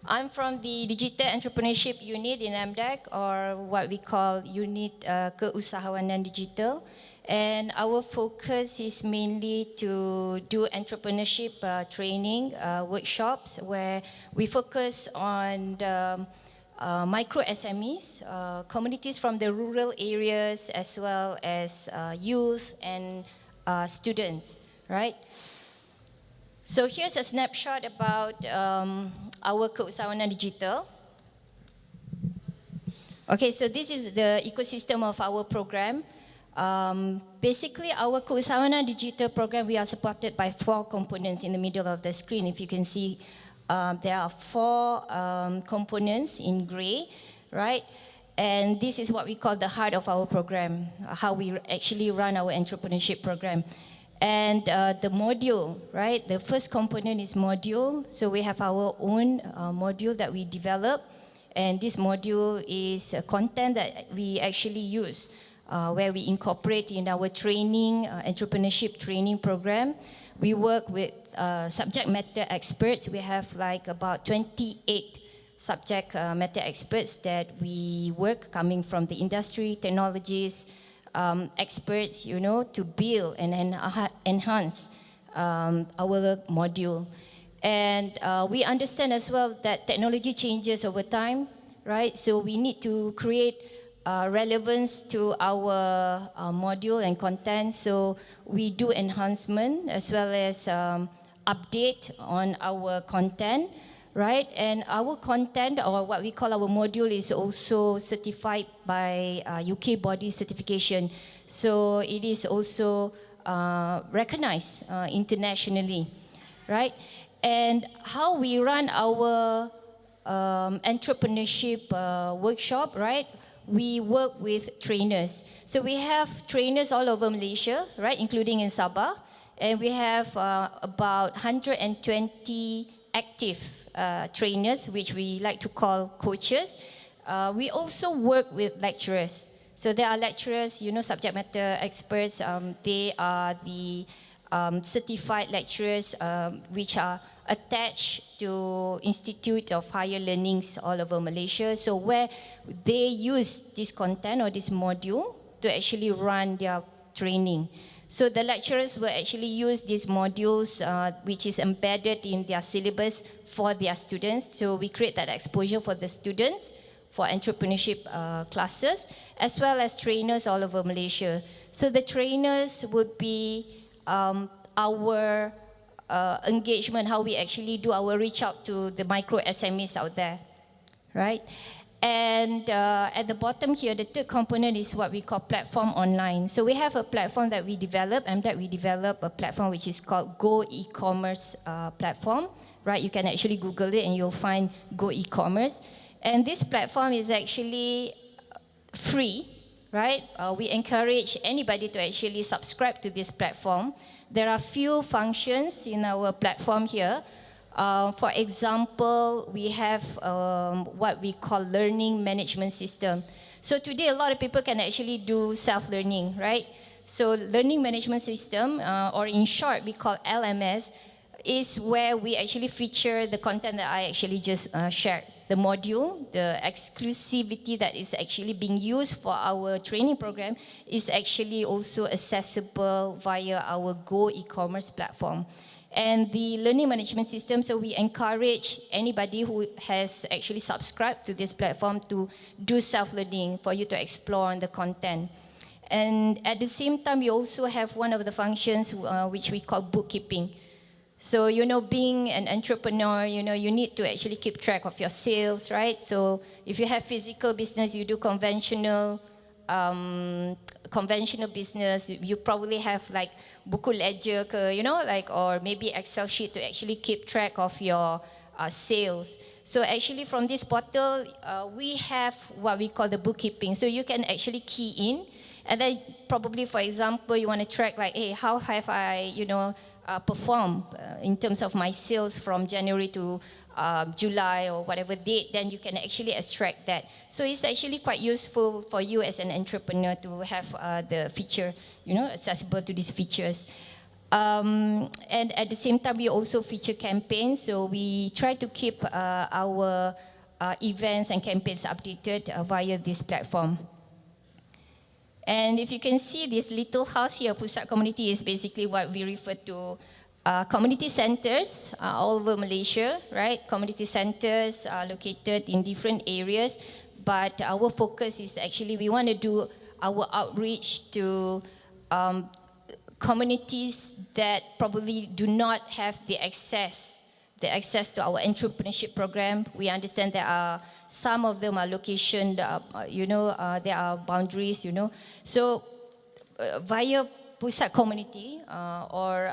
Speaker 13: I'm from the Digital Entrepreneurship Unit in MDEC, or what we call Unit Keusahawanan Digital. And our focus is mainly to do entrepreneurship training workshops where we focus on the micro SMEs, communities from the rural areas, as well as youth and students, right? So here's a snapshot about our Keusahawanan Digital. Okay, so this is the ecosystem of our program. Basically, our Keusahawanan Digital program, we are supported by 4 components in the middle of the screen. If you can see, there are 4 components in gray, right? And this is what we call the heart of our program, how we actually run our entrepreneurship program. And the module, right? The first component is module. So we have our own module that we develop. And this module is content that we actually use, where we incorporate in our training, entrepreneurship training program. We work with subject matter experts. We have like about 28 subject matter experts that we work coming from the industry, technologies, experts, you know, to build and enhance our module. And we understand as well that technology changes over time, right? So we need to create relevance to our module and content. So we do enhancement as well as update on our content, right? And our content, or what we call our module, is also certified by UK body certification. So it is also recognized internationally, right? And how we run our entrepreneurship workshop, right? We work with trainers. So we have trainers all over Malaysia, right, including in Sabah. And we have about 120 active trainers, which we like to call coaches. We also work with lecturers. So there are lecturers, you know, subject matter experts. They are the certified lecturers which are attached to Institute of Higher Learnings all over Malaysia. So where they use this content or this module to actually run their training. So the lecturers will actually use these modules which is embedded in their syllabus for their students. So we create that exposure for the students for entrepreneurship classes, as well as trainers all over Malaysia. So the trainers would be our engagement, how we actually do our reach out to the micro SMEs out there, right? And at the bottom here, the third component is what we call platform online. So we have a platform that we develop, and that we develop a platform which is called Go e-commerce platform, right? You can actually Google it and you'll find Go e-commerce. And this platform is actually free, right? We encourage anybody to actually subscribe to this platform. There are few functions in our platform here. For example, we have what we call learning management system. So today, a lot of people can actually do self-learning, right? So learning management system, or in short, we call LMS, is where we actually feature the content that I actually just shared. the module, the exclusivity that is actually being used for our training program is actually also accessible via our Go e-commerce platform. And the learning management system, so we encourage anybody who has actually subscribed to this platform to do self-learning for you to explore the content. And at the same time, we also have one of the functions which we call bookkeeping. So, you know, being an entrepreneur, you know, you need to actually keep track of your sales, right? So if you have physical business, you do conventional business, you probably have like buku ledger, you know, like, or maybe Excel sheet to actually keep track of your sales. So actually from this portal, we have what we call the bookkeeping. So you can actually key in, and then probably, for example, you want to track like, hey, how have I, you know, performed in terms of my sales from January to July or whatever date, then you can actually extract that. So it's actually quite useful for you as an entrepreneur to have the feature, you know, accessible to these features. And at the same time, we also feature campaigns. So we try to keep our events and campaigns updated via this platform. And if you can see this little house here, Pusat Community, is basically what we refer to community centers all over Malaysia, right? Community centers are located in different areas, but our focus is actually we want to do our outreach to communities that probably do not have the access to our entrepreneurship program. We understand there are some of them are location, you know, there are boundaries, you know. So via Pusat Community or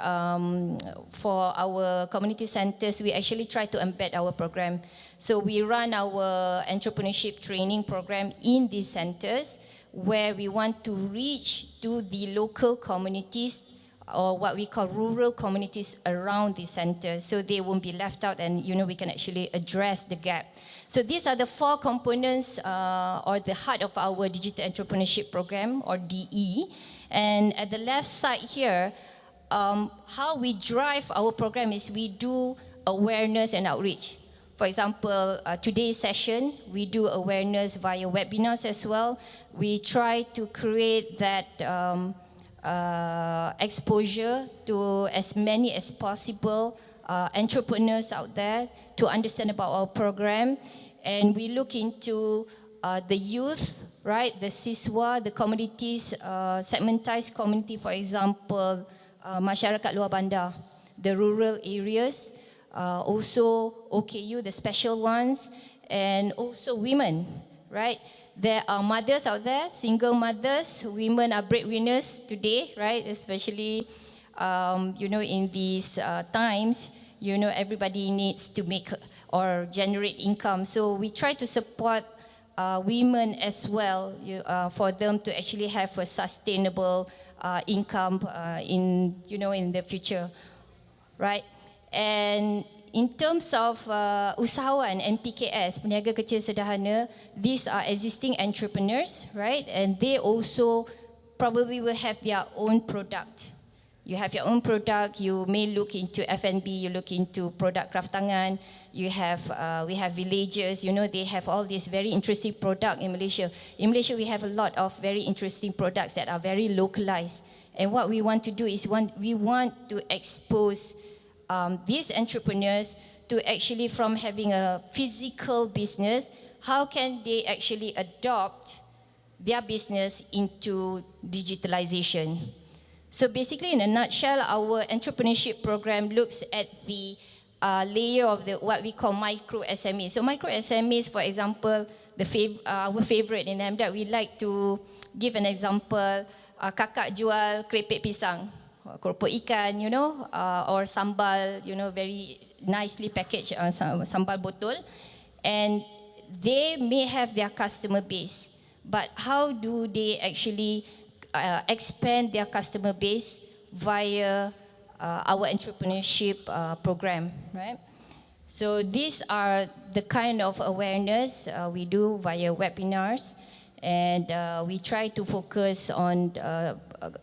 Speaker 13: for our community centers, we actually try to embed our program. So we run our entrepreneurship training program in these centers where we want to reach to the local communities or what we call rural communities around the centers, so they won't be left out, and you know we can actually address the gap. So these are the 4 components or the heart of our digital entrepreneurship program, or DE. And at the left side here, how we drive our program is we do awareness and outreach. For example, today's session, we do awareness via webinars as well. We try to create that exposure to as many as possible entrepreneurs out there to understand about our program. And we look into the youth, right, the siswa, the communities, segmentized community, for example, masyarakat luar bandar, the rural areas, also OKU, the special ones, and also women, right? There are mothers out there, single mothers. Women are breadwinners today, right? Especially, you know, in these times, you know, everybody needs to make or generate income. So we try to support women as well for them to actually have a sustainable income in, you know, in the future, right? And in terms of usahawan MPKS, peniaga kecil sederhana, these are existing entrepreneurs, right? And they also probably will have their own product. You have your own product, you may look into F&B, you look into product craft tangan, you have, we have villagers, you know, they have all these very interesting product in Malaysia. In Malaysia, we have a lot of very interesting products that are very localized. And what we want to do is we want to expose these entrepreneurs to actually, from having a physical business, how can they actually adopt their business into digitalization? So basically, in a nutshell, our entrepreneurship program looks at the layer of what we call micro SMEs. So micro SMEs, for example, our favorite in MDEC, we like to give an example, kakak jual keripik pisang, keropok ikan, you know, or sambal, you know, very nicely packaged sambal botol. And they may have their customer base, but how do they actually expand their customer base via our entrepreneurship program, right? So these are the kind of awareness we do via webinars, and we try to focus on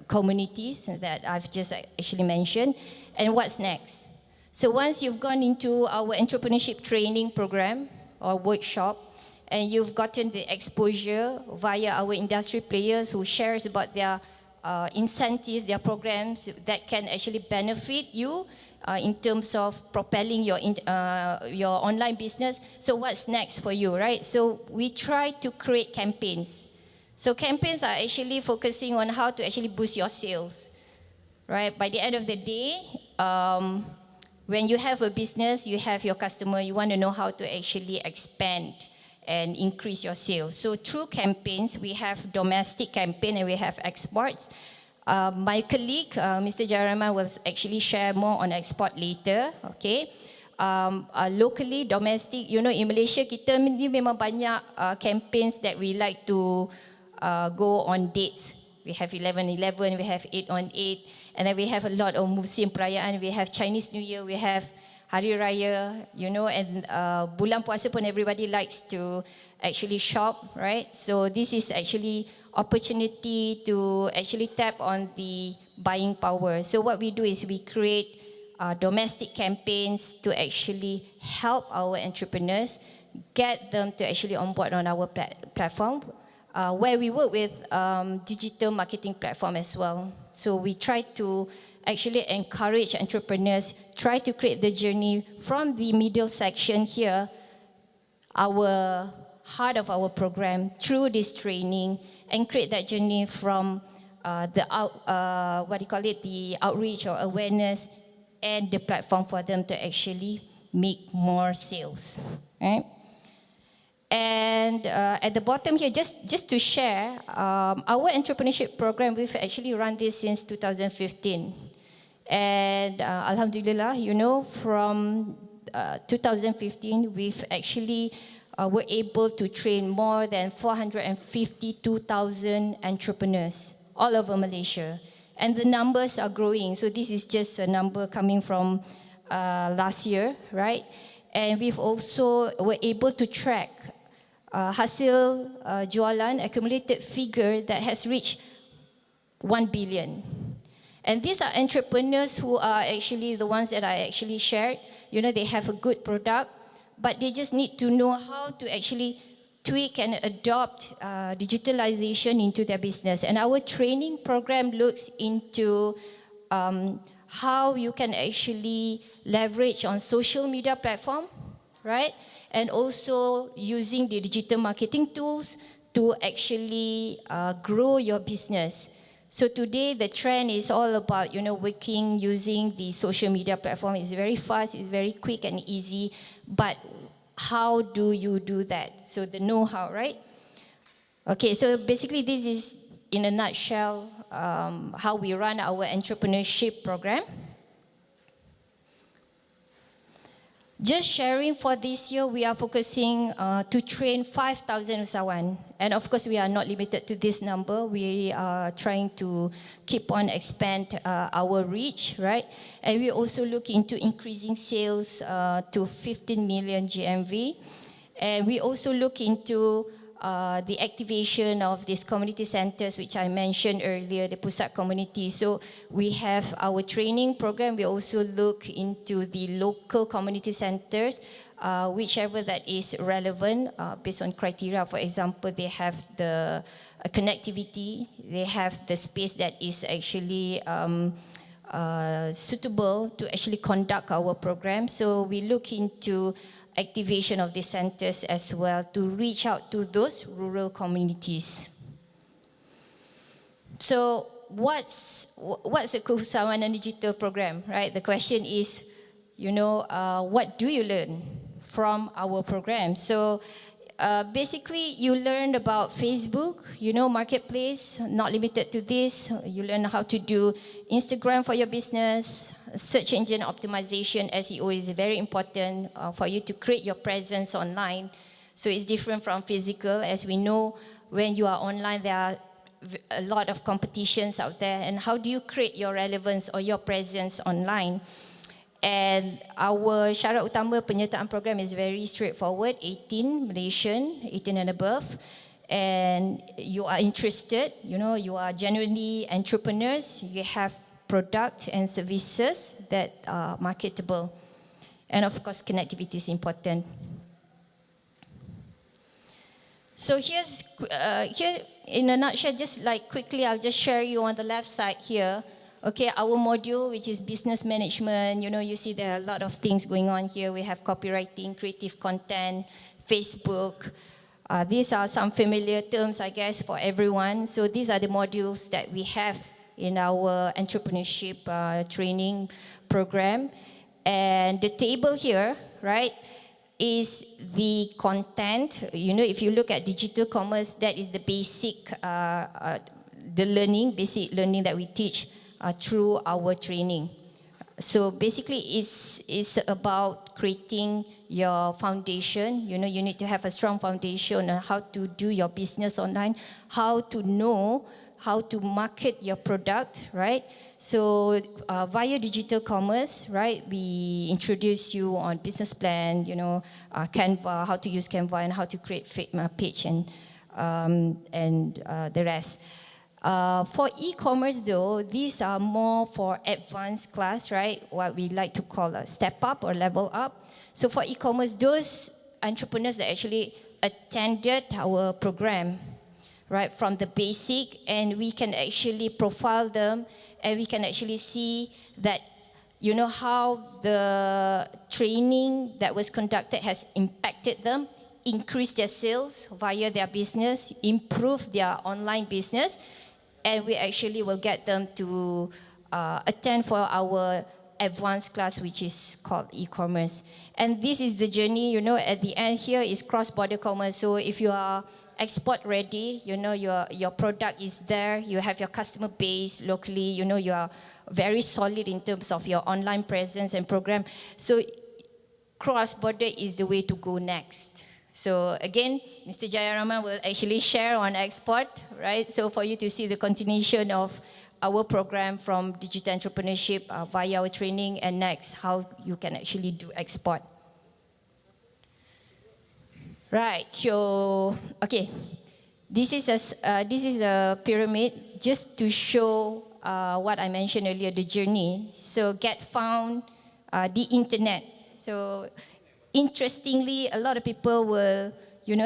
Speaker 13: communities that I've just actually mentioned. And what's next? So once you've gone into our entrepreneurship training program, or workshop, and you've gotten the exposure via our industry players who shares about their incentives, their programs that can actually benefit you in terms of propelling your online business. So what's next for you, right? So we try to create campaigns. So campaigns are actually focusing on how to actually boost your sales, right? By the end of the day, when you have a business, you have your customer, you want to know how to actually expand and increase your sales. So through campaigns, we have domestic campaign and we have exports. My colleague, Mr. Jaraman, will actually share more on export later, okay? Locally, domestic, you know, in Malaysia, kita ni memang banyak campaigns that we like to go on dates. We have 11/11, we have 8/8, and then we have a lot of musim perayaan. We have Chinese New Year, we have Hari Raya, you know, and bulan puasa pun everybody likes to actually shop, right? So this is actually opportunity to actually tap on the buying power. So what we do is we create domestic campaigns to actually help our entrepreneurs, get them to actually onboard on our platform, where we work with digital marketing platform as well. So we try to actually encourage entrepreneurs, try to create the journey from the middle section here, our heart of our program, through this training, and create that journey from the outreach or awareness, and the platform for them to actually make more sales, right? And at the bottom here, just to share, our entrepreneurship program, we've actually run this since 2015. And Alhamdulillah, you know, from 2015, we've actually were able to train more than 452,000 entrepreneurs all over Malaysia. And the numbers are growing. So this is just a number coming from last year, right? And we've also were able to track hasil jualan, accumulated figure that has reached 1 billion. And these are entrepreneurs who are actually the ones that I actually shared. You know, they have a good product, but they just need to know how to actually tweak and adopt digitalization into their business. And our training program looks into how you can actually leverage on social media platform, right? And also using the digital marketing tools to actually grow your business. So today the trend is all about, you know, working using the social media platform. It's very fast, it's very quick and easy, but how do you do that? So the know-how, right? Okay, so basically this is in a nutshell how we run our entrepreneurship program. Just sharing for this year, we are focusing to train 5,000 usahawan. And of course, we are not limited to this number. We are trying to keep on expand our reach, right? And we also look into increasing sales to 15 million GMV. And we also look into the activation of these community centers, which I mentioned earlier, the Pusat community. So we have our training program. We also look into the local community centers, whichever that is relevant based on criteria. For example, they have the connectivity, they have the space that is actually suitable to actually conduct our program. So we look into activation of these centers as well to reach out to those rural communities. So what's a Keusahawanan Digital program, right? The question is, you know, what do you learn from our program? So basically you learn about Facebook, you know, marketplace, not limited to this. You learn how to do Instagram for your business. Search engine optimization, SEO, is very important for you to create your presence online. So it's different from physical. As we know, when you are online, there are a lot of competitions out there. And how do you create your relevance or your presence online? And our syarat utama penyertaan program is very straightforward, 18 Malaysian, 18 and above. And you are interested, you know, you are genuinely entrepreneurs, you have products and services that are marketable. And of course, connectivity is important. So here in a nutshell, just like quickly, I'll just share you on the left side here. Okay, our module, which is business management, you see there are a lot of things going on here. We have copywriting, creative content, Facebook. These are some familiar terms, I guess, for everyone. So these are the modules that we have in our entrepreneurship training program. And the table here, right, is the content. If you look at digital commerce, that is the basic, basic learning that we teach through our training. So basically, it's about creating your foundation. You need to have a strong foundation on how to do your business online, how to know how to market your product, right? So via digital commerce, right, we introduce you on business plan, Canva, how to use Canva and how to create page and the rest. For e-commerce though, these are more for advanced class, right? What we like to call a step up or level up. So for e-commerce, those entrepreneurs that actually attended our program, right, from the basic, and we can actually profile them, and we can actually see that, how the training that was conducted has impacted them, increased their sales via their business, improved their online business, and we actually will get them to attend for our advanced class, which is called e-commerce. And this is the journey, at the end here is cross-border commerce. So if you are export ready, your product is there, you have your customer base locally, you are very solid in terms of your online presence and program. So cross-border is the way to go next. So again, Mr. Jayaraman will actually share on export, right? So for you to see the continuation of our program from digital entrepreneurship via our training, and next, how you can actually do export. Right, so, okay. This is a pyramid just to show what I mentioned earlier, the journey. So get found, the internet. So interestingly, a lot of people will,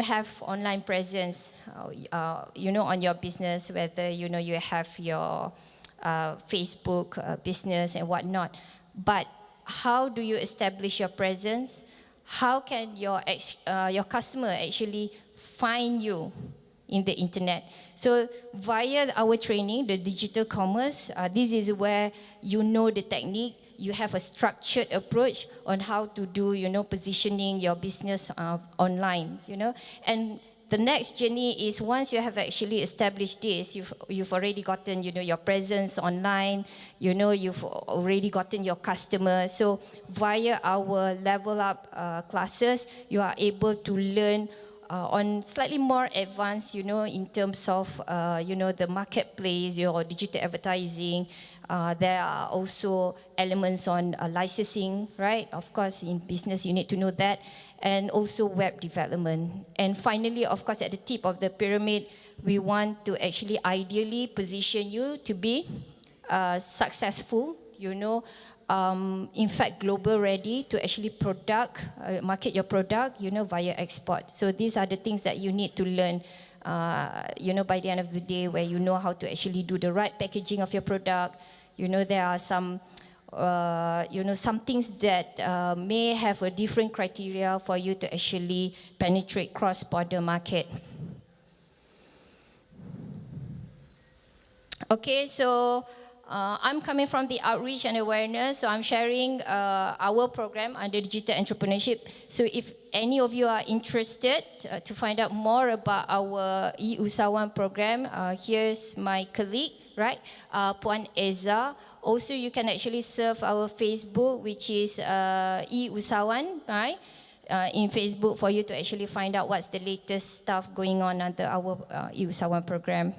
Speaker 13: have online presence, on your business, whether, you have your Facebook business and whatnot. But how do you establish your presence? How can your customer actually find you in the internet? So via our training, the digital commerce, this is where the technique, you have a structured approach on how to do, positioning your business online, And the next journey is once you have actually established this, you've already gotten, your presence online, you've already gotten your customers. So via our level up classes, you are able to learn on slightly more advanced, in terms of, the marketplace, your digital advertising. There are also elements on licensing, right? Of course, in business, you need to know that. And also web development. And finally, of course, at the tip of the pyramid, we want to actually ideally position you to be successful, in fact, global ready to actually market your product, via export. So these are the things that you need to learn, by the end of the day, where you know how to actually do the right packaging of your product. There are some some things that may have a different criteria for you to actually penetrate cross-border market. Okay, so I'm coming from the outreach and awareness, so I'm sharing our program under digital entrepreneurship. So if any of you are interested to find out more about our e-usahawan program, here's my colleague, right, Puan Eza. Also, you can actually surf our Facebook, which is e-usahawan, right? In Facebook for you to actually find out what's the latest stuff going on under our e-usahawan program.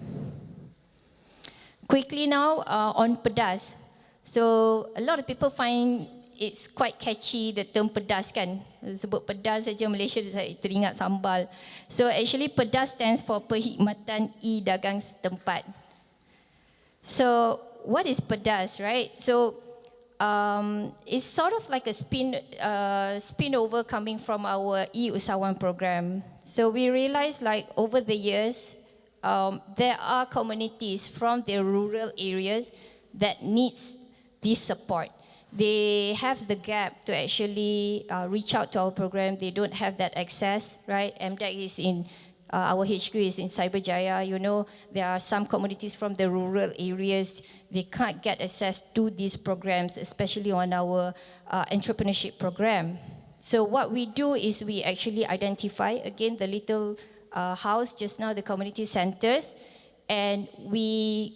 Speaker 13: Quickly now on pedas. So a lot of people find it's quite catchy, the term pedas kan. Sebut pedas saja Malaysia saya teringat sambal. So actually pedas stands for Perkhidmatan E-Dagang Setempat. So what is pedas, right? So it's sort of like a spin-over coming from our e-Usahawan program. So we realized like over the years, there are communities from the rural areas that needs this support. They have the gap to actually reach out to our program. They don't have that access, right? MDEC is in, our HQ is in Cyberjaya. You know, there are some communities from the rural areas. They can't get access to these programs, especially on our entrepreneurship program. So what we do is we actually identify, again, the little house just now, the community centers, and we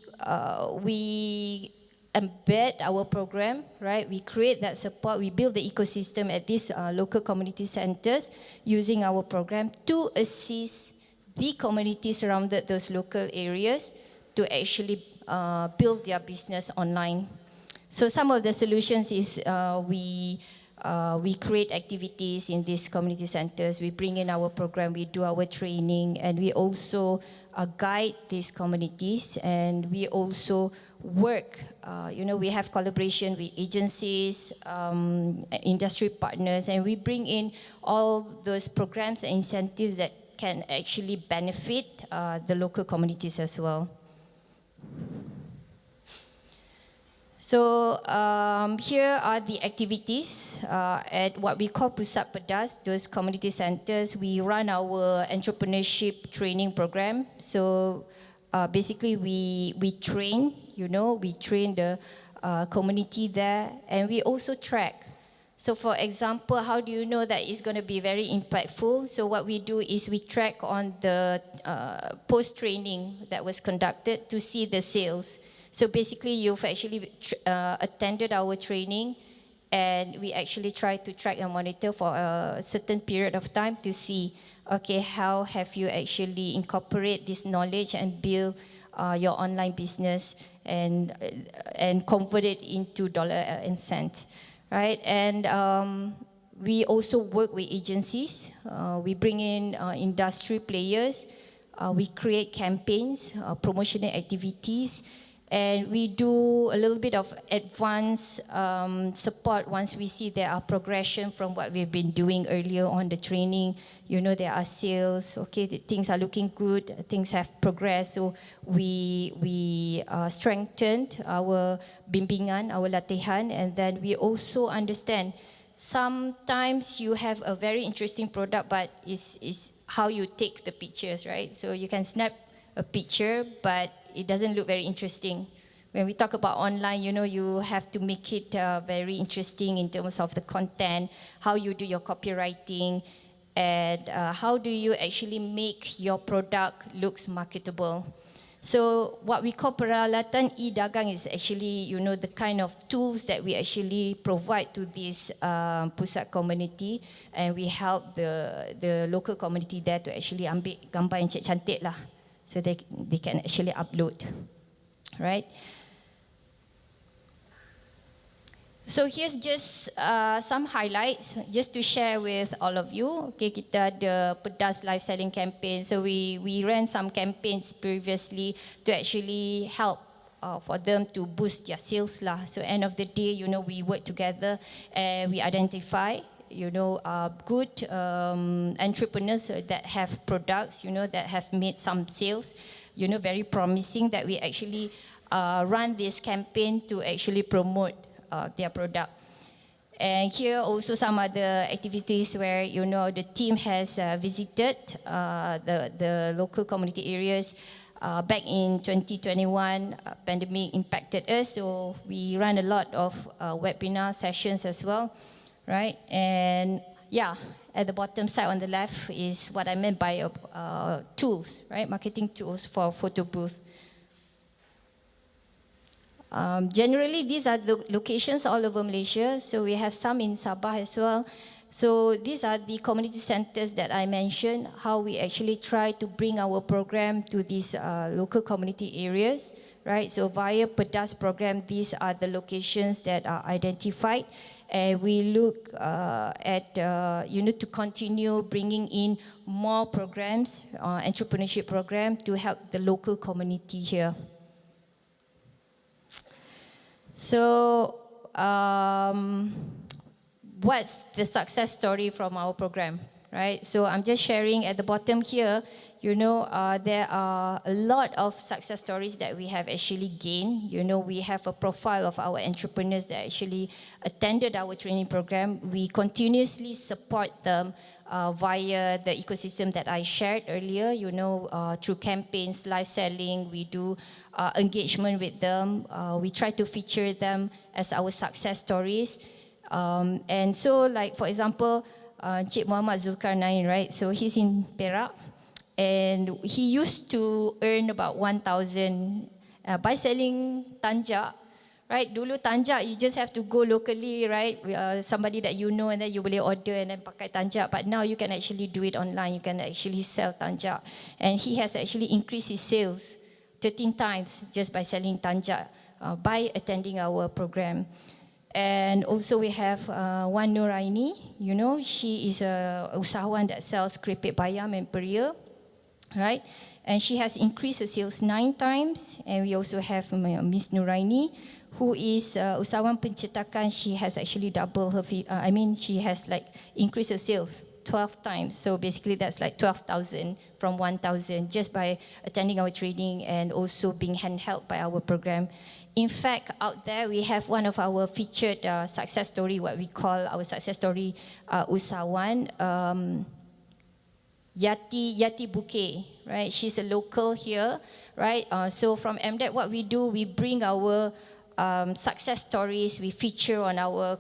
Speaker 13: embed our program, right? We create that support, we build the ecosystem at these local community centers using our program to assist the communities around those local areas to actually build their business online. So some of the solutions is we create activities in these community centers, we bring in our program, we do our training, and we also guide these communities, and we also work, we have collaboration with agencies, industry partners, and we bring in all those programs and incentives that can actually benefit the local communities as well. So here are the activities at what we call Pusat Pedas, those community centers. We run our entrepreneurship training program. So basically we train, we train the community there, and we also track. So for example, how do you know that it's going to be very impactful? So what we do is we track on the post-training that was conducted to see the sales. So basically you've actually attended our training, and we actually try to track and monitor for a certain period of time to see, okay, how have you actually incorporate this knowledge and build your online business and convert it into dollar and cent. Right, and we also work with agencies. We bring in industry players. We create campaigns, promotional activities, and we do a little bit of advanced support once we see there are progression from what we've been doing earlier on the training. There are sales. Okay, things are looking good. Things have progressed. So we strengthened our bimbingan, our latihan, and then we also understand sometimes you have a very interesting product, but is how you take the pictures, right? So you can snap a picture, but it doesn't look very interesting. When we talk about online, you have to make it very interesting in terms of the content, how you do your copywriting, and how do you actually make your product looks marketable. So what we call peralatan e-dagang is actually, the kind of tools that we actually provide to this pusat community, and we help the local community there to actually ambil gambar yang cantik lah, so they can actually upload, right? So here's just some highlights just to share with all of you. Okay, kita ada Pedas live selling campaign. So we ran some campaigns previously to actually help for them to boost their sales lah. So end of the day, we work together and we identify, good entrepreneurs that have products, that have made some sales, very promising, that we actually run this campaign to actually promote their product. And here also some other activities where the team has visited the local community areas. Back in 2021, pandemic impacted us, so we run a lot of webinar sessions as well, right? And yeah, at the bottom side on the left is what I meant by tools, right? Marketing tools for photo booth. Generally, these are the locations all over Malaysia. So we have some in Sabah as well. So these are the community centers that I mentioned, how we actually try to bring our program to these local community areas, right? So via Pedas program, these are the locations that are identified. And we look at, to continue bringing in more programs, entrepreneurship program to help the local community here. So what's the success story from our program, right? So I'm just sharing at the bottom here, there are a lot of success stories that we have actually gained. We have a profile of our entrepreneurs that actually attended our training program. We continuously support them via the ecosystem that I shared earlier, through campaigns, live selling. We do engagement with them. We try to feature them as our success stories. And so, like, for example, Cik Muhammad Zulkarnain, right? So he's in Perak. And he used to earn about 1,000 by selling tanjak, right? Dulu tanjak, you just have to go locally, right? Somebody that you know, and then you boleh order and then pakai tanjak. But now you can actually do it online. You can actually sell tanjak. And he has actually increased his sales 13 times just by selling tanjak, by attending our program. And also we have Wan Nuraini, she is a usahawan that sells keripik bayam and peria. Right, and she has increased her sales 9 times. And we also have Miss Nuraini, who is usahawan pencetakan. She has actually doubled her she has like increased her sales 12 times. So basically that's like 12,000 from 1,000 just by attending our training and also being handheld by our program. In fact, out there we have one of our featured success story, what we call our success story usahawan. Yati Bouquet, right? She's a local here, right? So from MDEC, what we do, we bring our success stories, we feature on our,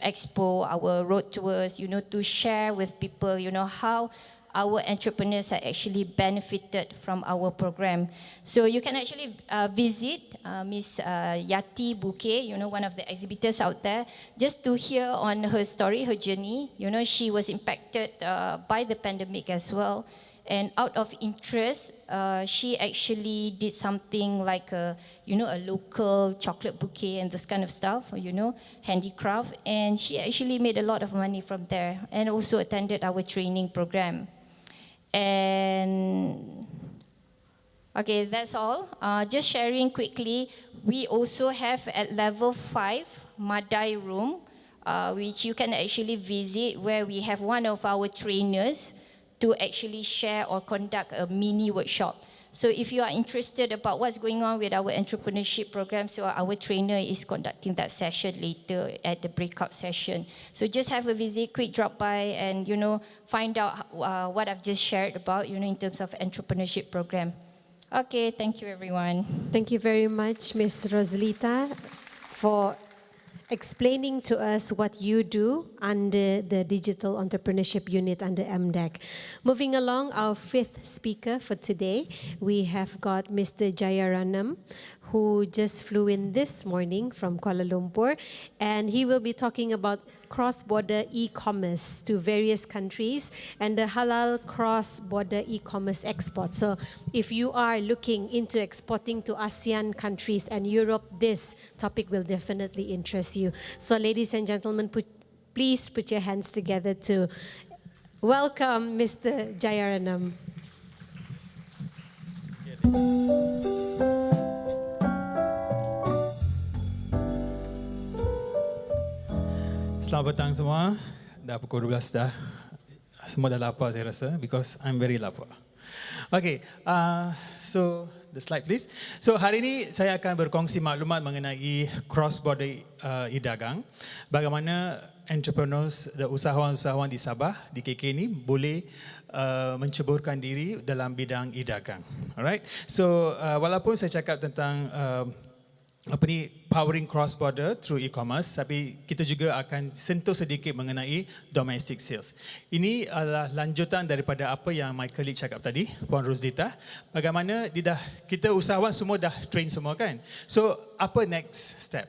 Speaker 13: expo, our road tours, to share with people, how our entrepreneurs have actually benefited from our program. So you can actually visit Miss Yati Bouquet, one of the exhibitors out there, just to hear on her story, her journey. She was impacted by the pandemic as well. And out of interest, she actually did something like a local chocolate bouquet and this kind of stuff, handicraft. And she actually made a lot of money from there and also attended our training program. And okay, that's all. Just sharing quickly, we also have at level 5 Madai room, which you can actually visit, where we have one of our trainers to actually share or conduct a mini workshop. So if you are interested about what's going on with our entrepreneurship program, so our trainer is conducting that session later at the breakout session. So just have a visit, quick drop by, and find out what I've just shared about, in terms of entrepreneurship program. Okay, thank you everyone.
Speaker 1: Thank you very much, Ms. Rosalita, for explaining to us what you do under the Digital Entrepreneurship Unit under MDEC. Moving along, our 5th speaker for today, we have got Mr. Jayaranam, who just flew in this morning from Kuala Lumpur, and he will be talking about cross-border e-commerce to various countries and the halal cross-border e-commerce export. So if you are looking into exporting to ASEAN countries and Europe, this topic will definitely interest you. So ladies and gentlemen, please put your hands together to welcome Mr. Jayaranam.
Speaker 14: Selamat petang semua. Dah pukul 12 dah. Semua dah lapar saya rasa because I'm very lapar. Okay, so the slide please. So hari ini saya akan berkongsi maklumat mengenai cross-border e-dagang. Bagaimana entrepreneurs, usahawan-usahawan di Sabah, di KK ini boleh menceburkan diri dalam bidang e-dagang. Alright, so walaupun saya cakap tentang powering cross-border through e-commerce, tapi kita juga akan sentuh sedikit mengenai domestic sales. Ini adalah lanjutan daripada apa yang my colleague cakap tadi, Puan Roslita. Bagaimana kita usahawan semua dah train semua kan? So, apa next step?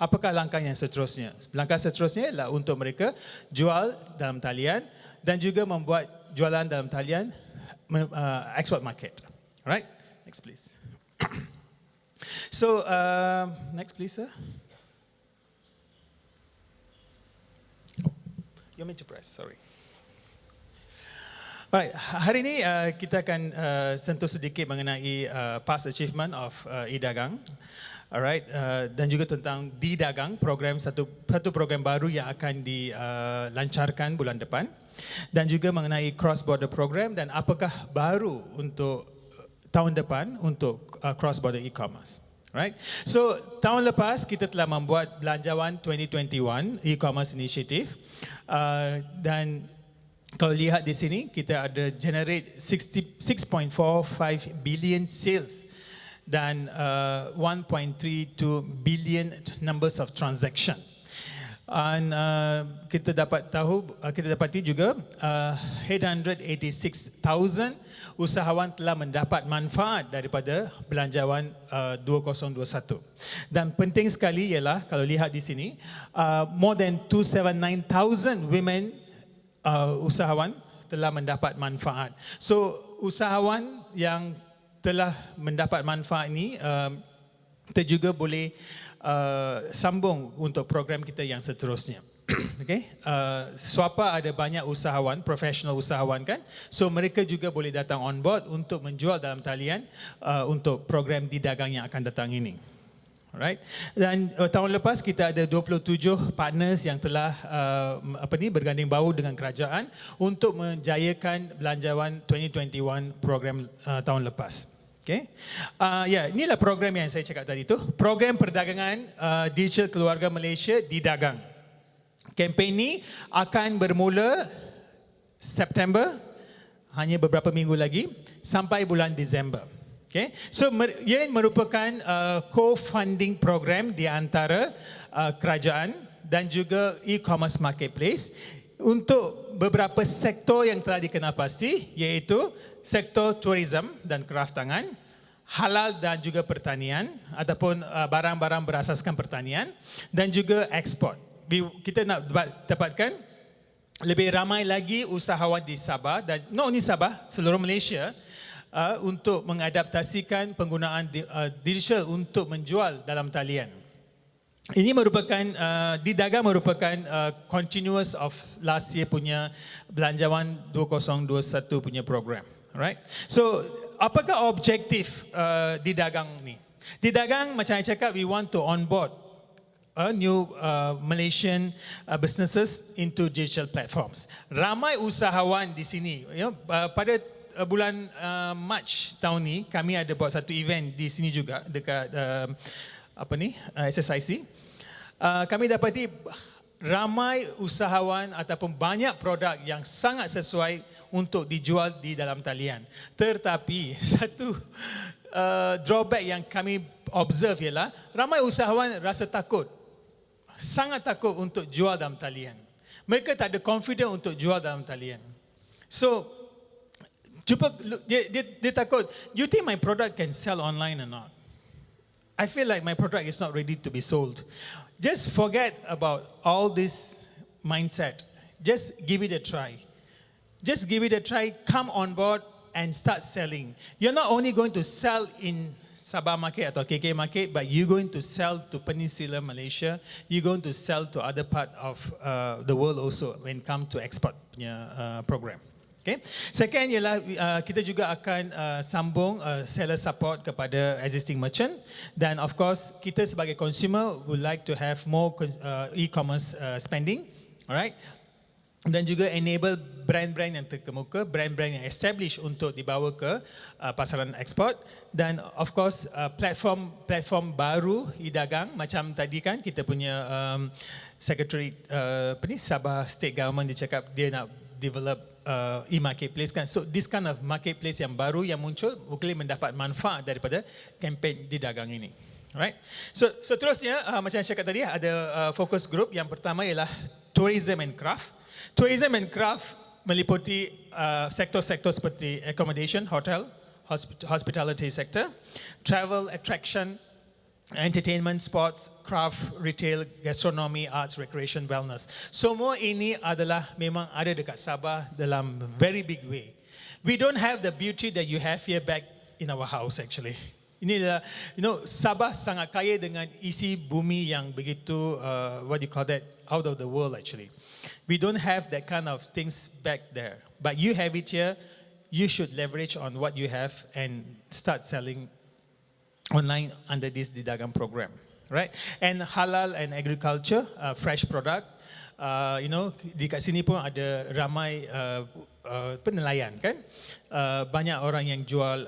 Speaker 14: Apakah langkah yang seterusnya? Langkah seterusnya ialah untuk mereka jual dalam talian dan juga membuat jualan dalam talian export market. Alright, next please. So, next please, sir. Oh, you want me to press, sorry. Alright, hari ini kita akan sentuh sedikit mengenai past achievement of e-dagang. Alright, dan juga tentang di-dagang, satu program baru yang akan dilancarkan bulan depan, dan juga mengenai cross-border program dan apakah baru untuk tahun depan untuk cross-border e-commerce. Right? So tahun lepas kita telah membuat Belanjawan 2021 e-commerce initiative, dan kalau lihat di sini kita ada generate 6.45 billion sales dan 1.32 billion numbers of transaction. Dan kita dapati juga 886,000 usahawan telah mendapat manfaat daripada Belanjawan 2021. Dan penting sekali ialah kalau lihat di sini, more than 279,000 women usahawan telah mendapat manfaat. So usahawan yang telah mendapat manfaat ini, kita juga boleh sambung untuk program kita yang seterusnya. Okay? Swapa ada banyak usahawan, profesional usahawan kan, so mereka juga boleh datang on board untuk menjual dalam talian untuk program di-dagang yang akan datang ini. Alright. Dan tahun lepas kita ada 27 partners yang telah berganding bahu dengan kerajaan untuk menjayakan Belanjawan 2021 program tahun lepas. Okay. Inilah program yang saya cakap tadi tu. Program perdagangan digital keluarga Malaysia di-dagang. Kempen ini akan bermula September, hanya beberapa minggu lagi, sampai bulan Disember. Okay. So ia merupakan co-funding program di antara kerajaan dan juga e-commerce marketplace untuk beberapa sektor yang telah dikenal pasti, iaitu sektor tourism dan kraft tangan, halal dan juga pertanian ataupun barang-barang berasaskan pertanian, dan juga ekspor. Kita nak dapatkan lebih ramai lagi usahawan di Sabah dan not only Sabah, seluruh Malaysia, untuk mengadaptasikan penggunaan digital untuk menjual dalam talian. Ini merupakan di-dagang merupakan continuous of last year punya Belanjawan 2021 punya program. Alright. So apakah objektif di-dagang ni? Di-dagang macam saya cakap, we want to onboard new Malaysian businesses into digital platforms. Ramai usahawan di sini. Pada bulan Mac tahun ni kami ada buat satu event di sini juga dekat SSIC. Kami dapati ramai usahawan ataupun banyak produk yang sangat sesuai untuk dijual di dalam talian. Tetapi satu drawback yang kami observe ialah ramai usahawan rasa takut. Sangat takut untuk jual dalam talian. Mereka tak ada confident untuk jual dalam talian. So dia takut, you think my product can sell online or not? I feel like my product is not ready to be sold. Just forget about all this mindset. Just give it a try. Just give it a try, come on board and start selling. You're not only going to sell in Sabah market atau KK market, but you're going to sell to Peninsula Malaysia. You're going to sell to other part of the world also when come to export program. Okay. Second ialah kita juga akan sambung seller support kepada existing merchant, dan of course kita sebagai consumer would like to have more e-commerce spending, alright, dan juga enable brand-brand yang terkemuka, brand-brand yang established untuk dibawa ke pasaran ekspor, dan of course platform baru e-dagang macam tadi kan kita punya Secretary Sabah State Government dia cakap dia nak develop e-marketplace kan. So this kind of marketplace yang baru yang muncul boleh mendapat manfaat daripada kempen di-dagang ini. Alright. So terusnya macam saya cakap tadi ada focus group. Yang pertama ialah tourism and craft. Tourism and craft meliputi sektor-sektor seperti accommodation, hotel, hospitality sector, travel, attraction, entertainment, sports, craft, retail, gastronomy, arts, recreation, wellness. Semua ini adalah memang ada dekat Sabah dalam very big way. We don't have the beauty that you have here back in our house actually. Inilah, Sabah sangat kaya dengan isi bumi yang begitu, what do you call that, out of the world actually. We don't have that kind of things back there. But you have it here, you should leverage on what you have and start selling online under this Didagang program, right? And halal and agriculture, fresh product, di kat sini pun ada ramai penelayan kan, banyak orang yang jual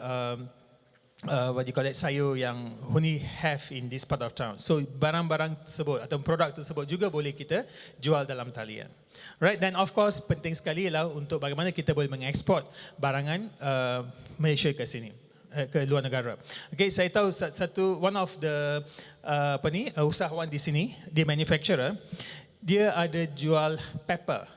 Speaker 14: what you call it, sayur yang only have in this part of town. So barang-barang tersebut atau produk tersebut juga boleh kita jual dalam talian. Right, then of course penting sekali ialah untuk bagaimana kita boleh mengeksport barangan Malaysia ke sini, ke luar negara. Okay, saya tahu one of the usahawan di sini, dia manufacturer, dia ada jual pepper.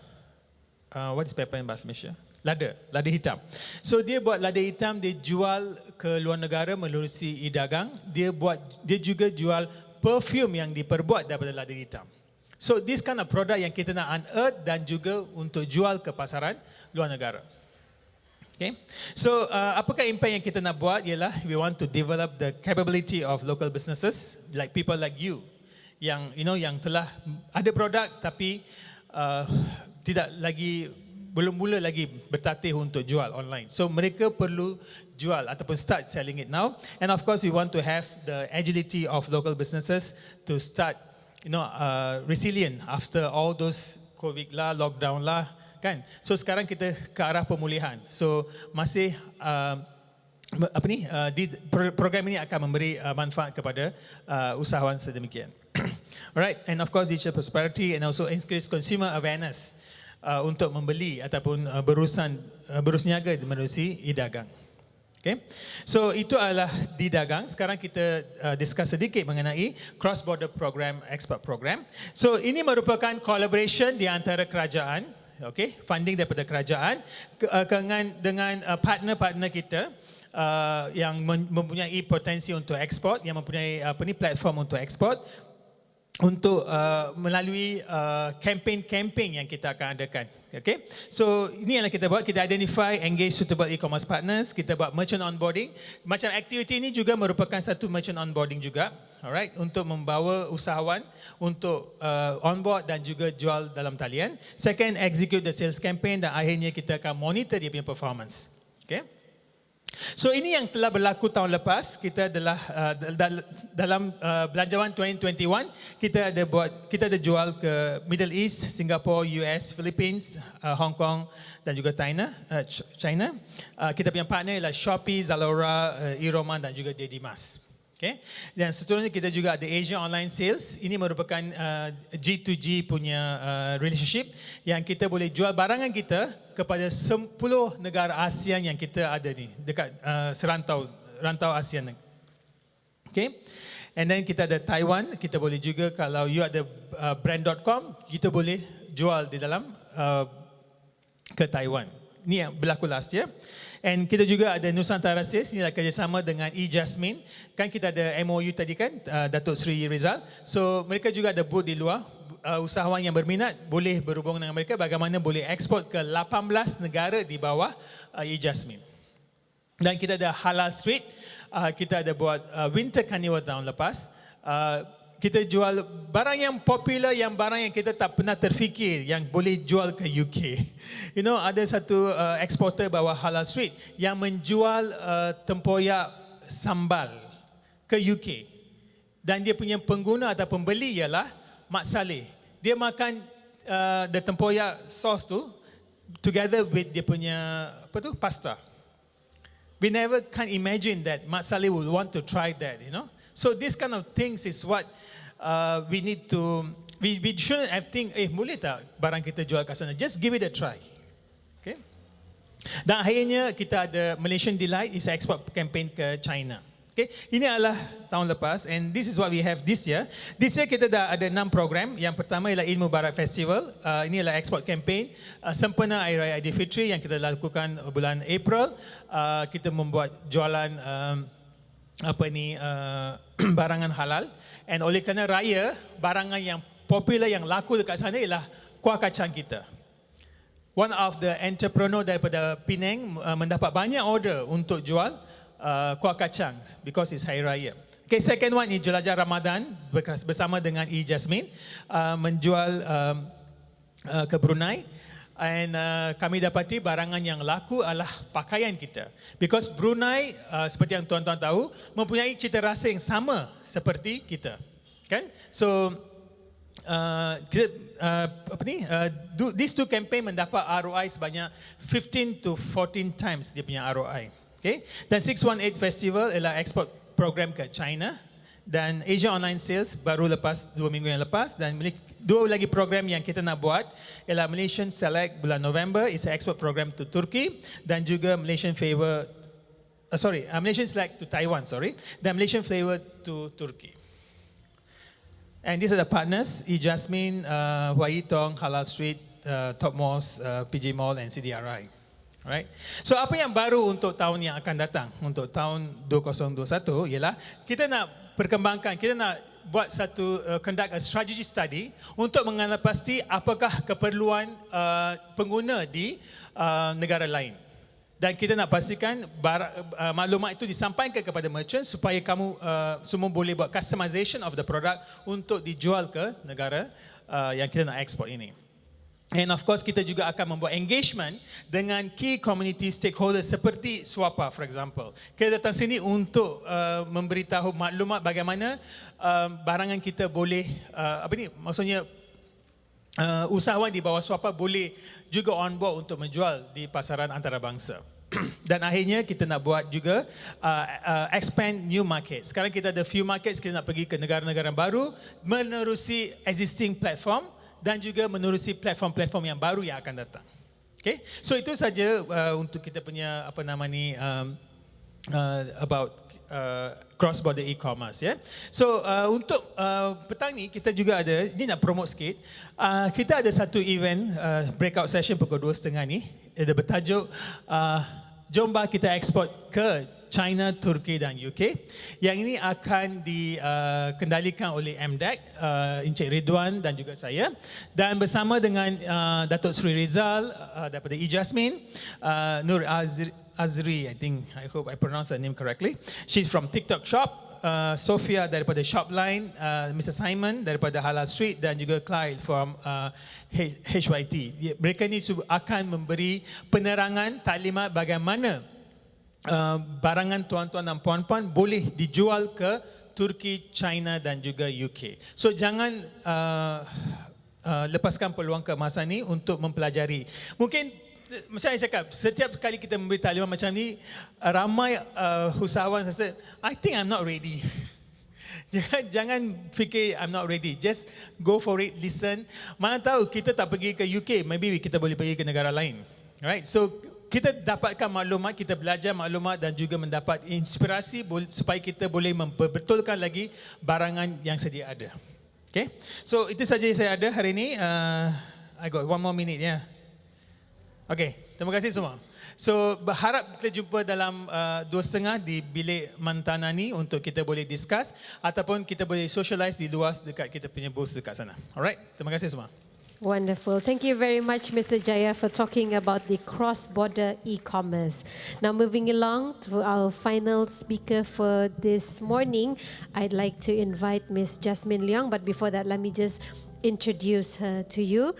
Speaker 14: What is pepper in bahasa Malaysia? Lada hitam. So dia buat lada hitam, dia jual ke luar negara melalui e-dagang. Dia juga jual perfume yang diperbuat daripada lada hitam. So this kind of product yang kita nak unearth dan juga untuk jual ke pasaran luar negara. Okay. So apakah impact yang kita nak buat ialah we want to develop the capability of local businesses like people like you yang yang telah ada produk tapi belum mula lagi bertatih untuk jual online. So mereka perlu jual ataupun start selling it now. And of course we want to have the agility of local businesses to start resilient after all those COVID lah, lockdown lah kan. So sekarang kita ke arah pemulihan. So masih program ini akan memberi manfaat kepada usahawan sedemikian. Alright, and of course digital prosperity and also increase consumer awareness untuk membeli ataupun berusniaga melalui e-dagang. Okay. So itu adalah Didagang. Sekarang kita discuss sedikit mengenai cross border program, export program. So ini merupakan collaboration di antara kerajaan, okay, funding daripada kerajaan dengan partner-partner kita yang mempunyai potensi untuk ekspor, yang mempunyai platform untuk ekspor, untuk melalui campaign yang kita akan adakan. Okay? So ini yang kita buat, kita identify, engage suitable e-commerce partners, kita buat merchant onboarding. Macam aktiviti ini juga merupakan satu merchant onboarding juga, alright, untuk membawa usahawan untuk onboard dan juga jual dalam talian. Second, execute the sales campaign dan akhirnya kita akan monitor dia punya performance. Okay? So ini yang telah berlaku tahun lepas. Kita adalah dalam belanjawan 2021 kita ada jual ke Middle East, Singapore, US, Philippines, Hong Kong dan juga China. Kita punya partner ialah Shopee, Zalora, e-Roman dan juga Dedimas. Okay. Dan seterusnya kita juga ada Asia Online Sales. Ini merupakan G2G punya relationship yang kita boleh jual barangan kita kepada 10 negara ASEAN yang kita ada ni dekat rantau ASEAN. Okay. And then kita ada Taiwan. Kita boleh juga kalau you ada brand.com, kita boleh jual di dalam ke Taiwan. Ini yang berlaku last year. And kita juga ada Nusantara Sales, inilah kerjasama dengan E-Jasmine. Kan kita ada MOU tadi kan, Datuk Seri Rizal. So mereka juga ada booth di luar. Usahawan yang berminat boleh berhubung dengan mereka bagaimana boleh ekspor ke 18 negara di bawah E-Jasmine. Dan kita ada Halal Street, kita ada buat Winter Carnival tahun lepas. Kita jual barang yang popular, yang barang yang kita tak pernah terfikir yang boleh jual ke UK. Ada satu eksporter bawah Halal Street yang menjual tempoyak sambal ke UK. Dan dia punya pengguna atau pembeli ialah Mak Saleh. Dia makan the tempoyak sauce tu together with dia punya pasta. We never can imagine that Mak Saleh would want to try that, So this kind of things is what we need to, we shouldn't have think, boleh tak barang kita jual kat sana? Just give it a try. Okay? Dan akhirnya kita ada Malaysian Delight, is export campaign ke China. Okay? Ini adalah tahun lepas and this is what we have this year. This year kita dah ada 6 program. Yang pertama ialah Eid Mubarak Festival. Ini adalah export campaign. Sempena Hari Raya Aidilfitri yang kita lakukan bulan April. Kita membuat jualan barangan halal. And oleh kerana raya, barangan yang popular yang laku dekat sana ialah kuah kacang kita. One of the entrepreneur daripada Penang mendapat banyak order untuk jual kuah kacang because it's Hari Raya. Okay, second one is jelajah Ramadan bersama dengan Jasmine menjual ke Brunei. And kami dapati barangan yang laku adalah pakaian kita. Because Brunei, seperti yang tuan-tuan tahu, mempunyai cita rasa yang sama seperti kita. Kan? So, these two campaign mendapat ROI sebanyak 15 to 14 times dia punya ROI. Okay? Dan 618 Festival ialah export program ke China. Dan Asia Online Sales baru lepas 2 minggu yang lepas. Dan dua lagi program yang kita nak buat ialah Malaysian Select bulan November, is an export program to Turkey, dan juga Malaysian Select to Taiwan, dan Malaysian Flavor to Turkey. And these are the partners: Jasmine, Huai Tong, Halal Street, Top Malls, PG Mall, and CDRI. Right. So apa yang baru untuk tahun yang akan datang, untuk tahun 2021 ialah kita nak perkembangkan, kita nak buat satu conduct a strategy study untuk mengenal pasti apakah keperluan pengguna di negara lain. Dan kita nak pastikan maklumat itu disampaikan kepada merchant supaya kamu semua boleh buat customization of the product untuk dijual ke negara yang kita nak ekspor ini. And of course kita juga akan membuat engagement dengan key community stakeholders seperti SWAPA, for example. Kita datang sini untuk memberitahu maklumat bagaimana barangan kita boleh, maksudnya usahawan di bawah SWAPA boleh juga on board untuk menjual di pasaran antarabangsa. Dan akhirnya kita nak buat juga expand new market. Sekarang kita ada few markets, kita nak pergi ke negara-negara baru menerusi existing platform dan juga menerusi platform-platform yang baru yang akan datang. Okay? So itu saja untuk kita punya about cross-border e-commerce. Yeah? So untuk petang ni kita juga ada, ni nak promote sikit, kita ada satu event breakout session pukul 2.30 ni, ada bertajuk jom kita ekspor ke China, Turki dan UK. Yang ini akan dikendalikan oleh MDEC, Encik Ridwan dan juga saya. Dan bersama dengan Datuk Sri Rizal daripada Jasmine, Nur Azri, I hope I pronounce her name correctly. She's from TikTok Shop, Sophia daripada Shopline, Mr. Simon daripada Halal Street dan juga Clyde from HYT. Mereka ni akan memberi penerangan taklimat bagaimana barangan tuan-tuan dan puan-puan boleh dijual ke Turki, China dan juga UK. So jangan lepaskan peluang kemasan ni untuk mempelajari. Mungkin macam saya cakap, setiap kali kita memberi taklimat macam ni, ramai usahawan rasa, I think I'm not ready. Jangan fikir I'm not ready. Just go for it, listen. Mana tahu kita tak pergi ke UK, maybe kita boleh pergi ke negara lain. Right? So kita dapatkan maklumat, kita belajar maklumat dan juga mendapat inspirasi supaya kita boleh memperbetulkan lagi barangan yang sedia ada. Okay? So itu saja yang saya ada hari ini. I got 1 more minute, ya. Okay, terima kasih semua. So berharap kita jumpa dalam 2.30 di bilik Mantanani untuk kita boleh discuss ataupun kita boleh socialize di luar dekat kita punya booth dekat sana. Alright, terima kasih semua.
Speaker 1: Wonderful. Thank you very much, Mr. Jaya, for talking about the cross-border e-commerce. Now, moving along to our final speaker for this morning, I'd like to invite Ms. Jasmine Leong. But before that, let me just introduce her to you.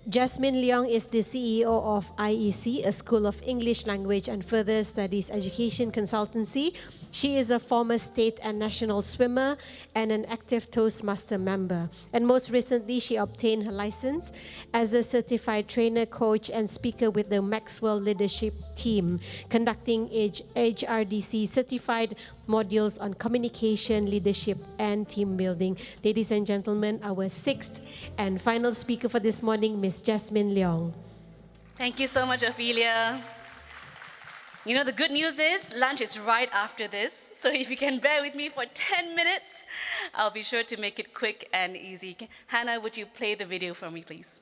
Speaker 1: Jasmine Leong is the CEO of IEC, a School of English Language and Further Studies Education Consultancy. She is a former state and national swimmer and an active Toastmaster member. And most recently, she obtained her license as a certified trainer, coach, and speaker with the Maxwell Leadership Team, conducting HRDC certified modules on communication, leadership, and team building. Ladies and gentlemen, our sixth and final speaker for this morning, Ms. Jasmine Leong.
Speaker 15: Thank you so much, Ophelia. You know, the good news is lunch is right after this. So if you can bear with me for 10 minutes, I'll be sure to make it quick and easy. Hannah, would you play the video for me, please?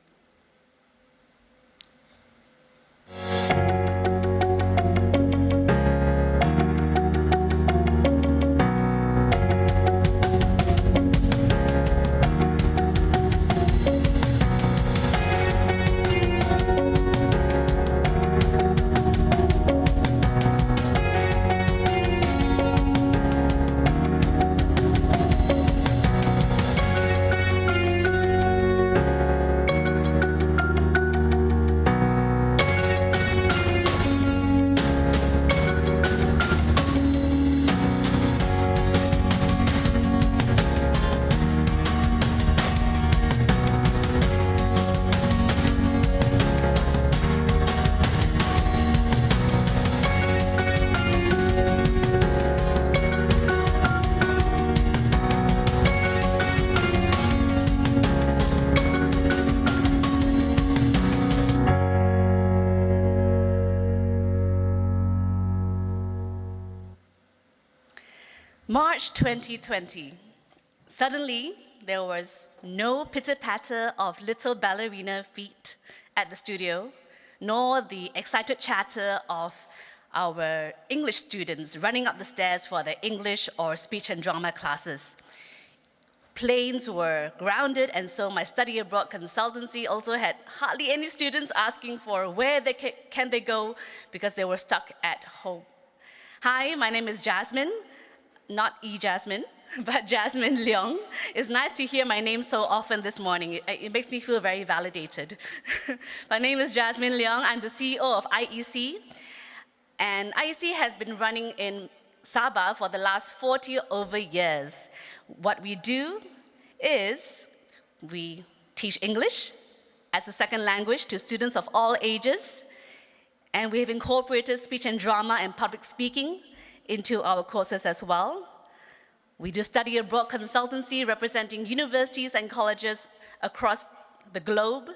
Speaker 15: March 2020. Suddenly, there was no pitter-patter of little ballerina feet at the studio, nor the excited chatter of our English students running up the stairs for their English or speech and drama classes. Planes were grounded, and so my study abroad consultancy also had hardly any students asking for where they can they go because they were stuck at home. Hi, my name is Jasmine, not Jasmine, but Jasmine Leong. It's nice to hear my name so often this morning. It makes me feel very validated. My name is Jasmine Leong. I'm the CEO of IEC. And IEC has been running in Sabah for the last 40 over years. What we do is we teach English as a second language to students of all ages. And we have incorporated speech and drama and public speaking into our courses as well. We do study abroad consultancy representing universities and colleges across the globe.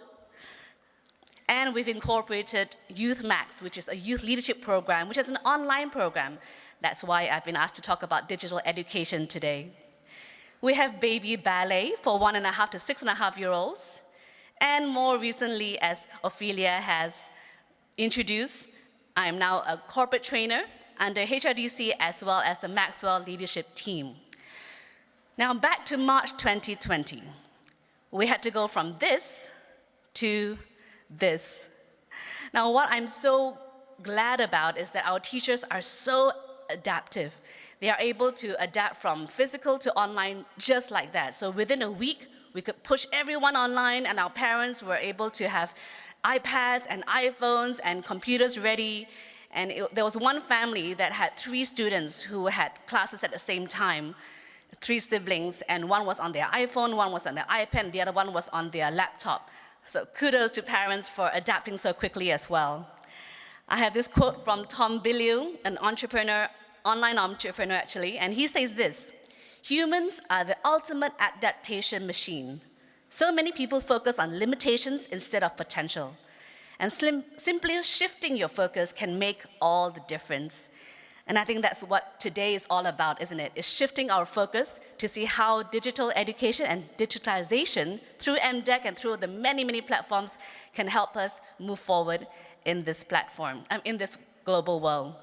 Speaker 15: And we've incorporated Youth Max, which is a youth leadership program, which is an online program. That's why I've been asked to talk about digital education today. We have baby ballet for 1.5 to 6.5-year-olds. And more recently, as Ophelia has introduced, I am now a corporate trainer under HRDC as well as the Maxwell leadership team. Now back to March 2020. We had to go from this to this. Now what I'm so glad about is that our teachers are so adaptive. They are able to adapt from physical to online just like that. So within a week, we could push everyone online, and our parents were able to have iPads and iPhones and computers ready. And there was one family that had 3 students who had classes at the same time, 3 siblings, and one was on their iPhone, one was on their iPad, and the other one was on their laptop. So kudos to parents for adapting so quickly as well. I have this quote from Tom Bilyeu, an entrepreneur, online entrepreneur actually, and he says this: "Humans are the ultimate adaptation machine. So many people focus on limitations instead of potential. And simply shifting your focus can make all the difference." And I think that's what today is all about, isn't it? It's shifting our focus to see how digital education and digitalization through MDEC and through the many, many platforms can help us move forward in this platform, in this global world.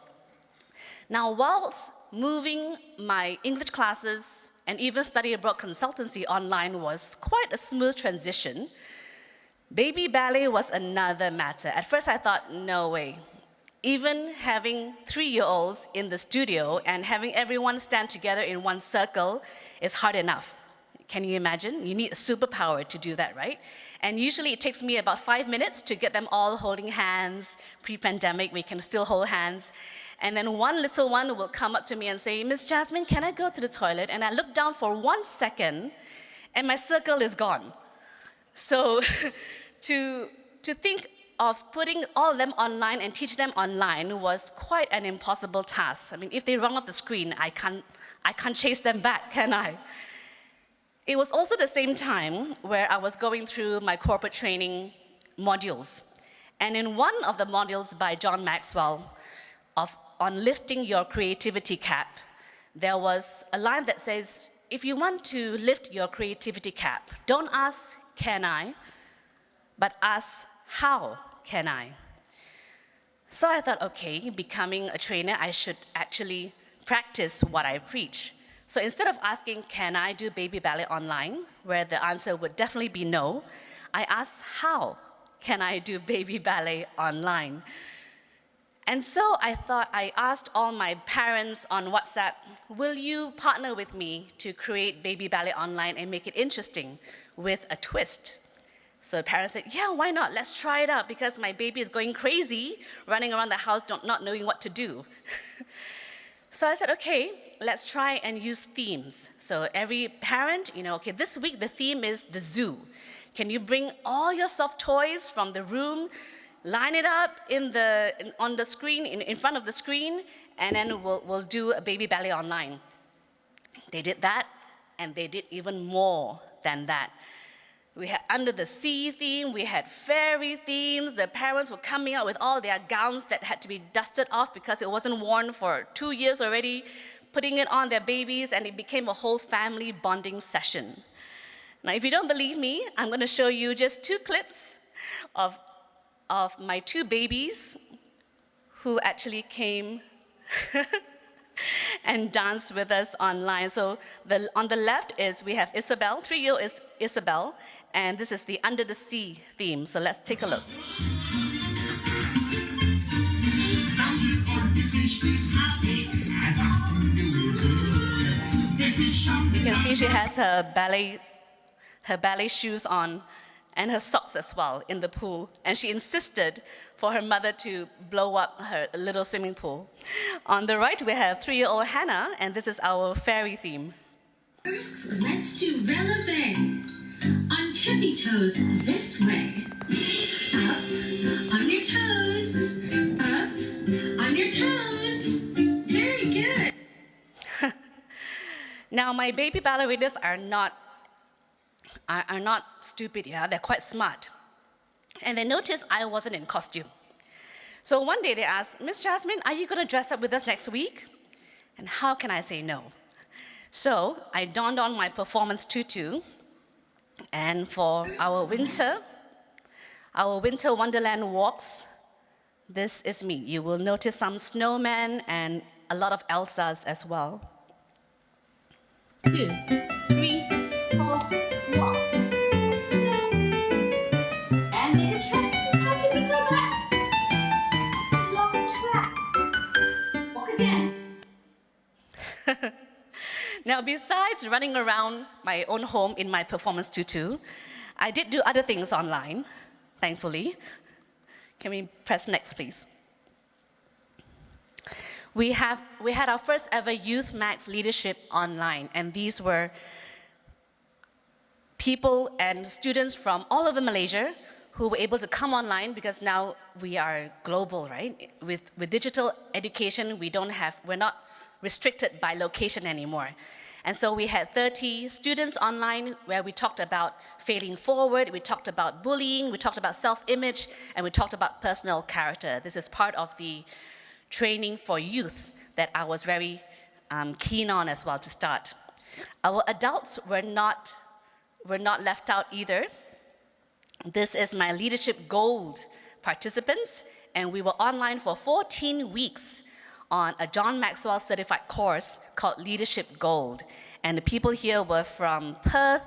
Speaker 15: Now, whilst moving my English classes and even study abroad consultancy online was quite a smooth transition, baby ballet was another matter. At first I thought, no way. Even having 3-year-olds in the studio and having everyone stand together in one circle is hard enough. Can you imagine? You need a superpower to do that, right? And usually it takes me about 5 minutes to get them all holding hands. Pre-pandemic, we can still hold hands. And then one little one will come up to me and say, "Miss Jasmine, can I go to the toilet?" And I look down for 1 second, and my circle is gone. So to think of putting all of them online and teach them online was quite an impossible task. I mean, if they run off the screen, I can't chase them back, can I? It was also the same time where I was going through my corporate training modules. And in one of the modules by John Maxwell on lifting your creativity cap, there was a line that says, if you want to lift your creativity cap, don't ask, "Can I?" but ask, "How can I?" So I thought, okay, becoming a trainer, I should actually practice what I preach. So instead of asking, "Can I do baby ballet online?" where the answer would definitely be no, I asked, "How can I do baby ballet online?" And so I thought, I asked all my parents on WhatsApp, "Will you partner with me to create baby ballet online and make it interesting with a twist?" So the parents said, "Yeah, why not? Let's try it out, because my baby is going crazy, running around the house not knowing what to do." So I said, okay, let's try and use themes. So every parent, okay, this week the theme is the zoo. Can you bring all your soft toys from the room, line it up on the screen, in front of the screen, and then we'll do a baby ballet online. They did that, and they did even more than that. We had under the sea theme, we had fairy themes. The parents were coming out with all their gowns that had to be dusted off because it wasn't worn for 2 years already, putting it on their babies, and it became a whole family bonding session. Now, if you don't believe me, I'm going to show you just 2 clips of my 2 babies who actually came and danced with us online. So on the left is we have Isabel, 3-year-old is Isabel, and this is the Under the Sea theme. So let's take a look. You can see she has her ballet shoes on and her socks as well in the pool. And she insisted for her mother to blow up her little swimming pool. On the right, we have 3-year-old Hannah, and this is our fairy theme.
Speaker 16: First, let's do relevant. On tippy toes this way. Up, on your toes. Up, on your toes. Very good.
Speaker 15: Now, my baby ballerinas are not stupid, yeah? They're quite smart. And they noticed I wasn't in costume. So one day they asked, Miss Jasmine, are you going to dress up with us next week? And how can I say no? So I donned on my performance tutu, and for our winter wonderland walks, this is me. You will notice some snowmen and a lot of Elsas as well.
Speaker 16: 2, 3, 4, walk. And make a track. Start to the left. Long track. Walk again.
Speaker 15: Now, besides running around my own home in my performance tutu, I did do other things online, thankfully. Can we press next, please? We had our first ever Youth Max Leadership online, and these were people and students from all over Malaysia who were able to come online because now we are global, right? With digital education, we're not restricted by location anymore. And so we had 30 students online where we talked about failing forward, we talked about bullying, we talked about self-image, and we talked about personal character. This is part of the training for youth that I was very keen on as well to start. Our adults were not left out either. This is my Leadership Gold participants, and we were online for 14 weeks on a John Maxwell certified course called Leadership Gold. And the people here were from Perth,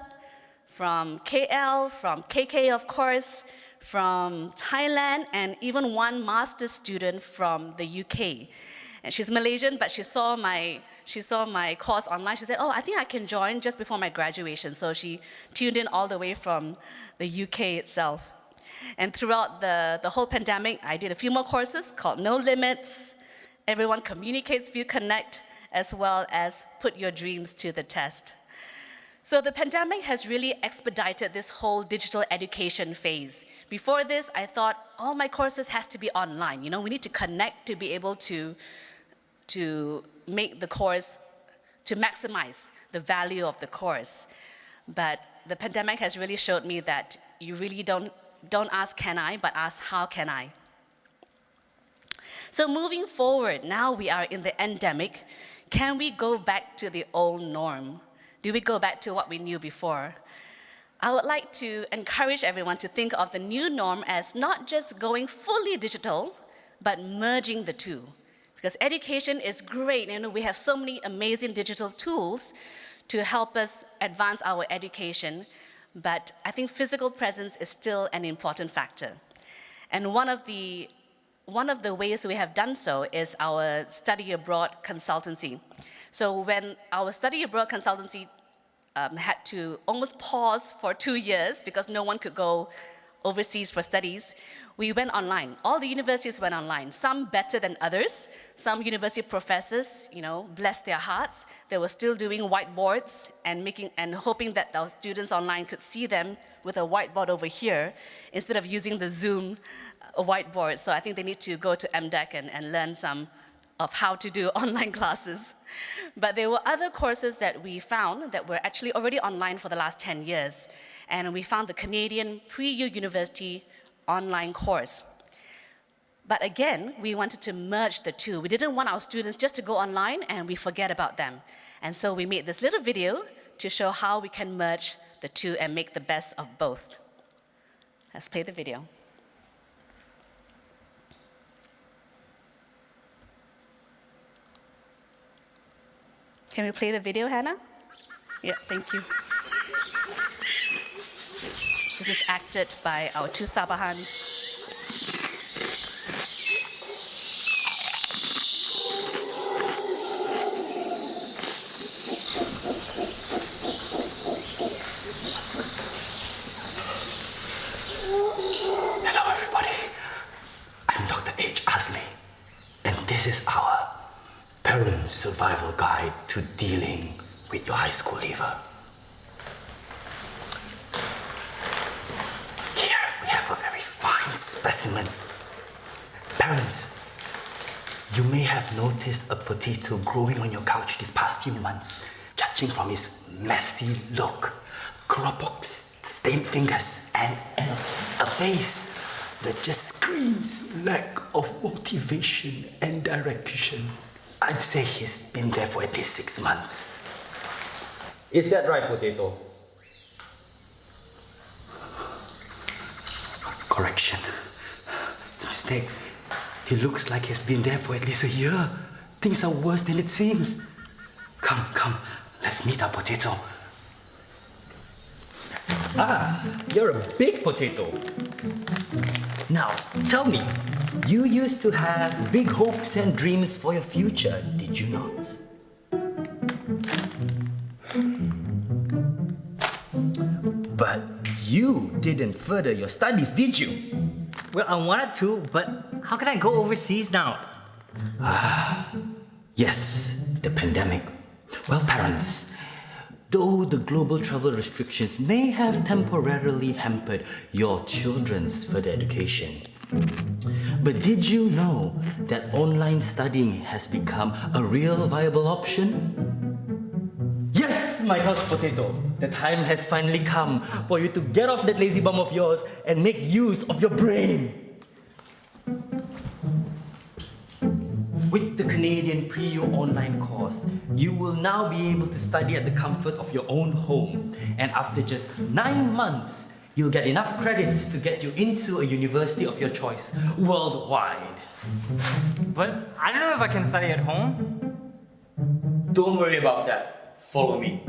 Speaker 15: from KL, from KK, of course, from Thailand, and even one master's student from the UK. And she's Malaysian, but she saw my course online. She said, oh, I think I can join just before my graduation. So she tuned in all the way from the UK itself. And throughout the whole pandemic, I did a few more courses called No Limits, Everyone Communicates, View Connect, as well as Put Your Dreams to the Test. So the pandemic has really expedited this whole digital education phase. Before this, I thought all my courses has to be online. You know, we need to connect to be able to make the course, to maximize the value of the course. But the pandemic has really showed me that you really don't ask can I, but ask how can I. So moving forward, now we are in the endemic, can we go back to the old norm? Do we go back to what we knew before? I would like to encourage everyone to think of the new norm as not just going fully digital, but merging the two. Because education is great, you know, we have so many amazing digital tools to help us advance our education, but I think physical presence is still an important factor. And one of the ways we have done so is our study abroad consultancy. So when our study abroad consultancy had to almost pause for 2 years because no one could go overseas for studies, we went online. All the universities went online, some better than others. Some university professors, you know, bless their hearts, they were still doing whiteboards and hoping that our students online could see them with a whiteboard over here instead of using the Zoom whiteboard. So I think they need to go to MDEC and learn some of how to do online classes. But there were other courses that we found that were actually already online for the last 10 years. And we found the Canadian Pre-U University online course. But again, we wanted to merge the two. We didn't want our students just to go online and we forget about them. And so we made this little video to show how we can merge the two and make the best of both. Let's play the video. Can we play the video, Hannah? Yeah, thank you. This is acted by our two Sabahans.
Speaker 17: Hello, everybody. I'm Dr. H. Asley, and this is our Parent Survival Guide to Dealing with Your High School Leaver. Here we have a very fine specimen. Parents, you may have noticed a potato growing on your couch these past few months, judging from its messy look, Clorox stained fingers, and a face that just screams lack of motivation and direction. I'd say he's been there for at least 6 months.
Speaker 18: Is that right, Potato?
Speaker 17: Correction. It's a mistake. He looks like he's been there for at least a year. Things are worse than it seems. Come, let's meet our Potato.
Speaker 18: Ah, you're a big potato. Now, tell me, you used to have big hopes and dreams for your future, did you not? But you didn't further your studies, did you?
Speaker 12: Well, I wanted to, but how can I go overseas now?
Speaker 17: Yes, the pandemic. Well, parents, though the global travel restrictions may have temporarily hampered your children's further education, but did you know that online studying has become a real viable option? Yes, my couch potato, the time has finally come for you to get off that lazy bum of yours and make use of your brain. With the Canadian Pre-U online course, you will now be able to study at the comfort of your own home. And after just 9 months, you'll get enough credits to get you into a university of your choice worldwide.
Speaker 12: But I don't know if I can study at home.
Speaker 17: Don't worry about that. Follow me.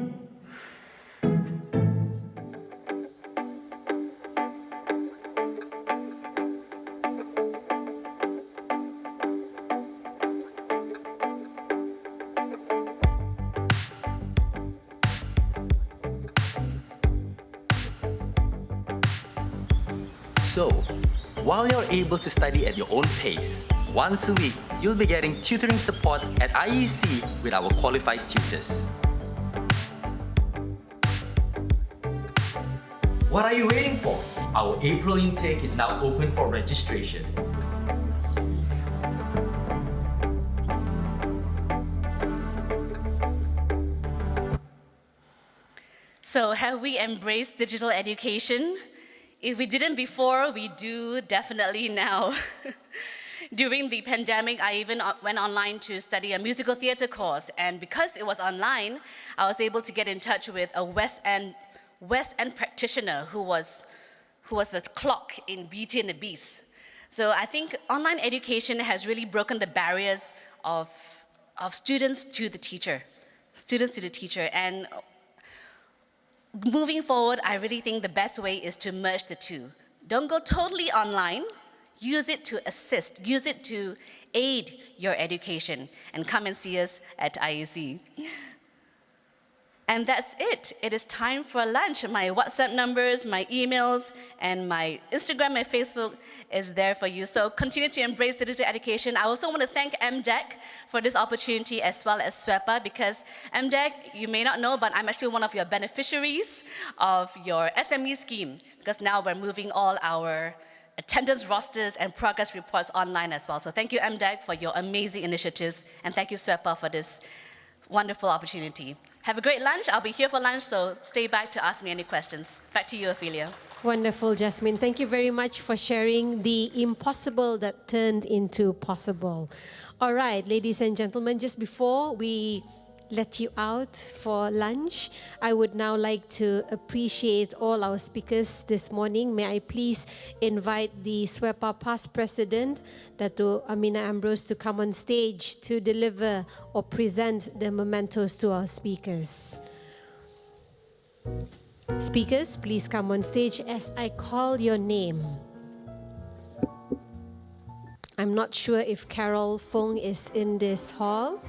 Speaker 17: So, while you're able to study at your own pace, once a week, you'll be getting tutoring support at IEC with our qualified tutors. What are you waiting for? Our April intake is now open for registration.
Speaker 15: So have we embraced digital education? If we didn't before, we do definitely now. During the pandemic, I even went online to study a musical theater course, and because it was online, I was able to get in touch with a West End practitioner who was the clock in Beauty and the Beast. So I think online education has really broken the barriers of students to the teacher, and moving forward, I really think the best way is to merge the two. Don't go totally online. Use it to assist. Use it to aid your education. And come and see us at IEC. And that's it. It is time for lunch. My WhatsApp numbers, my emails, and my Instagram and Facebook is there for you. So continue to embrace digital education. I also want to thank MDEC for this opportunity, as well as SWEPA, because MDEC, you may not know, but I'm actually one of your beneficiaries of your SME scheme, because now we're moving all our attendance rosters and progress reports online as well. So thank you, MDEC, for your amazing initiatives, and thank you, SWEPA, for this wonderful opportunity. Have a great lunch. I'll be here for lunch, so stay back to ask me any questions. Back to you, Ophelia.
Speaker 1: Wonderful, Jasmine. Thank you very much for sharing the impossible that turned into possible. All right, ladies and gentlemen, just before we let you out for lunch, I would now like to appreciate all our speakers this morning. May I please invite the SWEPA past president, Dato' Amina Ambrose, to come on stage to deliver or present the mementos to our speakers. Speakers, please come on stage as I call your name. I'm not sure if Carol Fong is in this hall.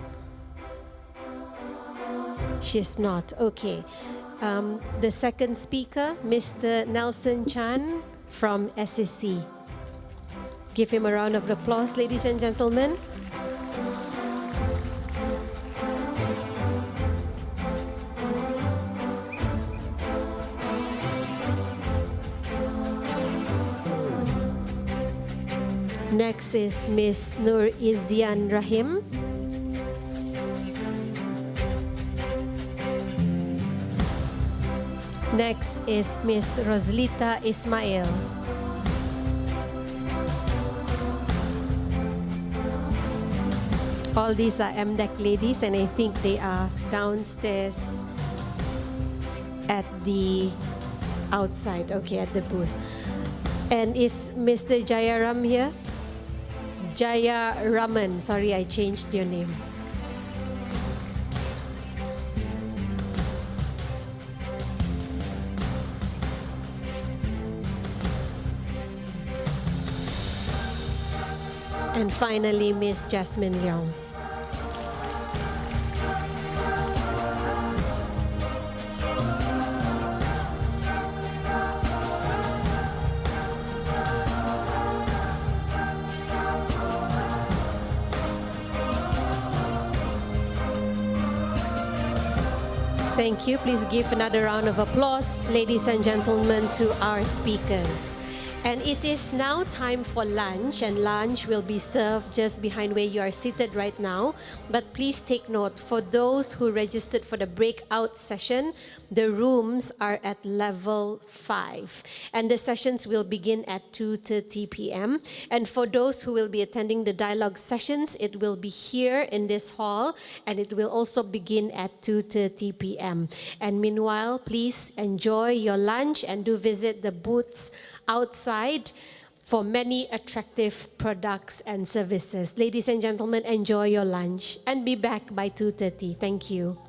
Speaker 1: She's not. Okay. The second speaker, Mr. Nelson Chan from SSC. Give him a round of applause, ladies and gentlemen. Next is Miss Nur Izzian Rahim. Next is Miss Roslita Ismail. All these are MDEC ladies, and I think they are downstairs at the outside, okay, at the booth. And is Mr. Jayaram here? Jaya Raman, sorry, I changed your name. And finally, Miss Jasmine Leong. Thank you. Please give another round of applause, ladies and gentlemen, to our speakers. And it is now time for lunch, and lunch will be served just behind where you are seated right now. But please take note, for those who registered for the breakout session, the rooms are at level 5. And the sessions will begin at 2:30 p.m. And for those who will be attending the dialogue sessions, it will be here in this hall, and it will also begin at 2:30 p.m. And meanwhile, please enjoy your lunch and do visit the booths outside for many attractive products and services. Ladies and gentlemen, enjoy your lunch and be back by 2:30. Thank you.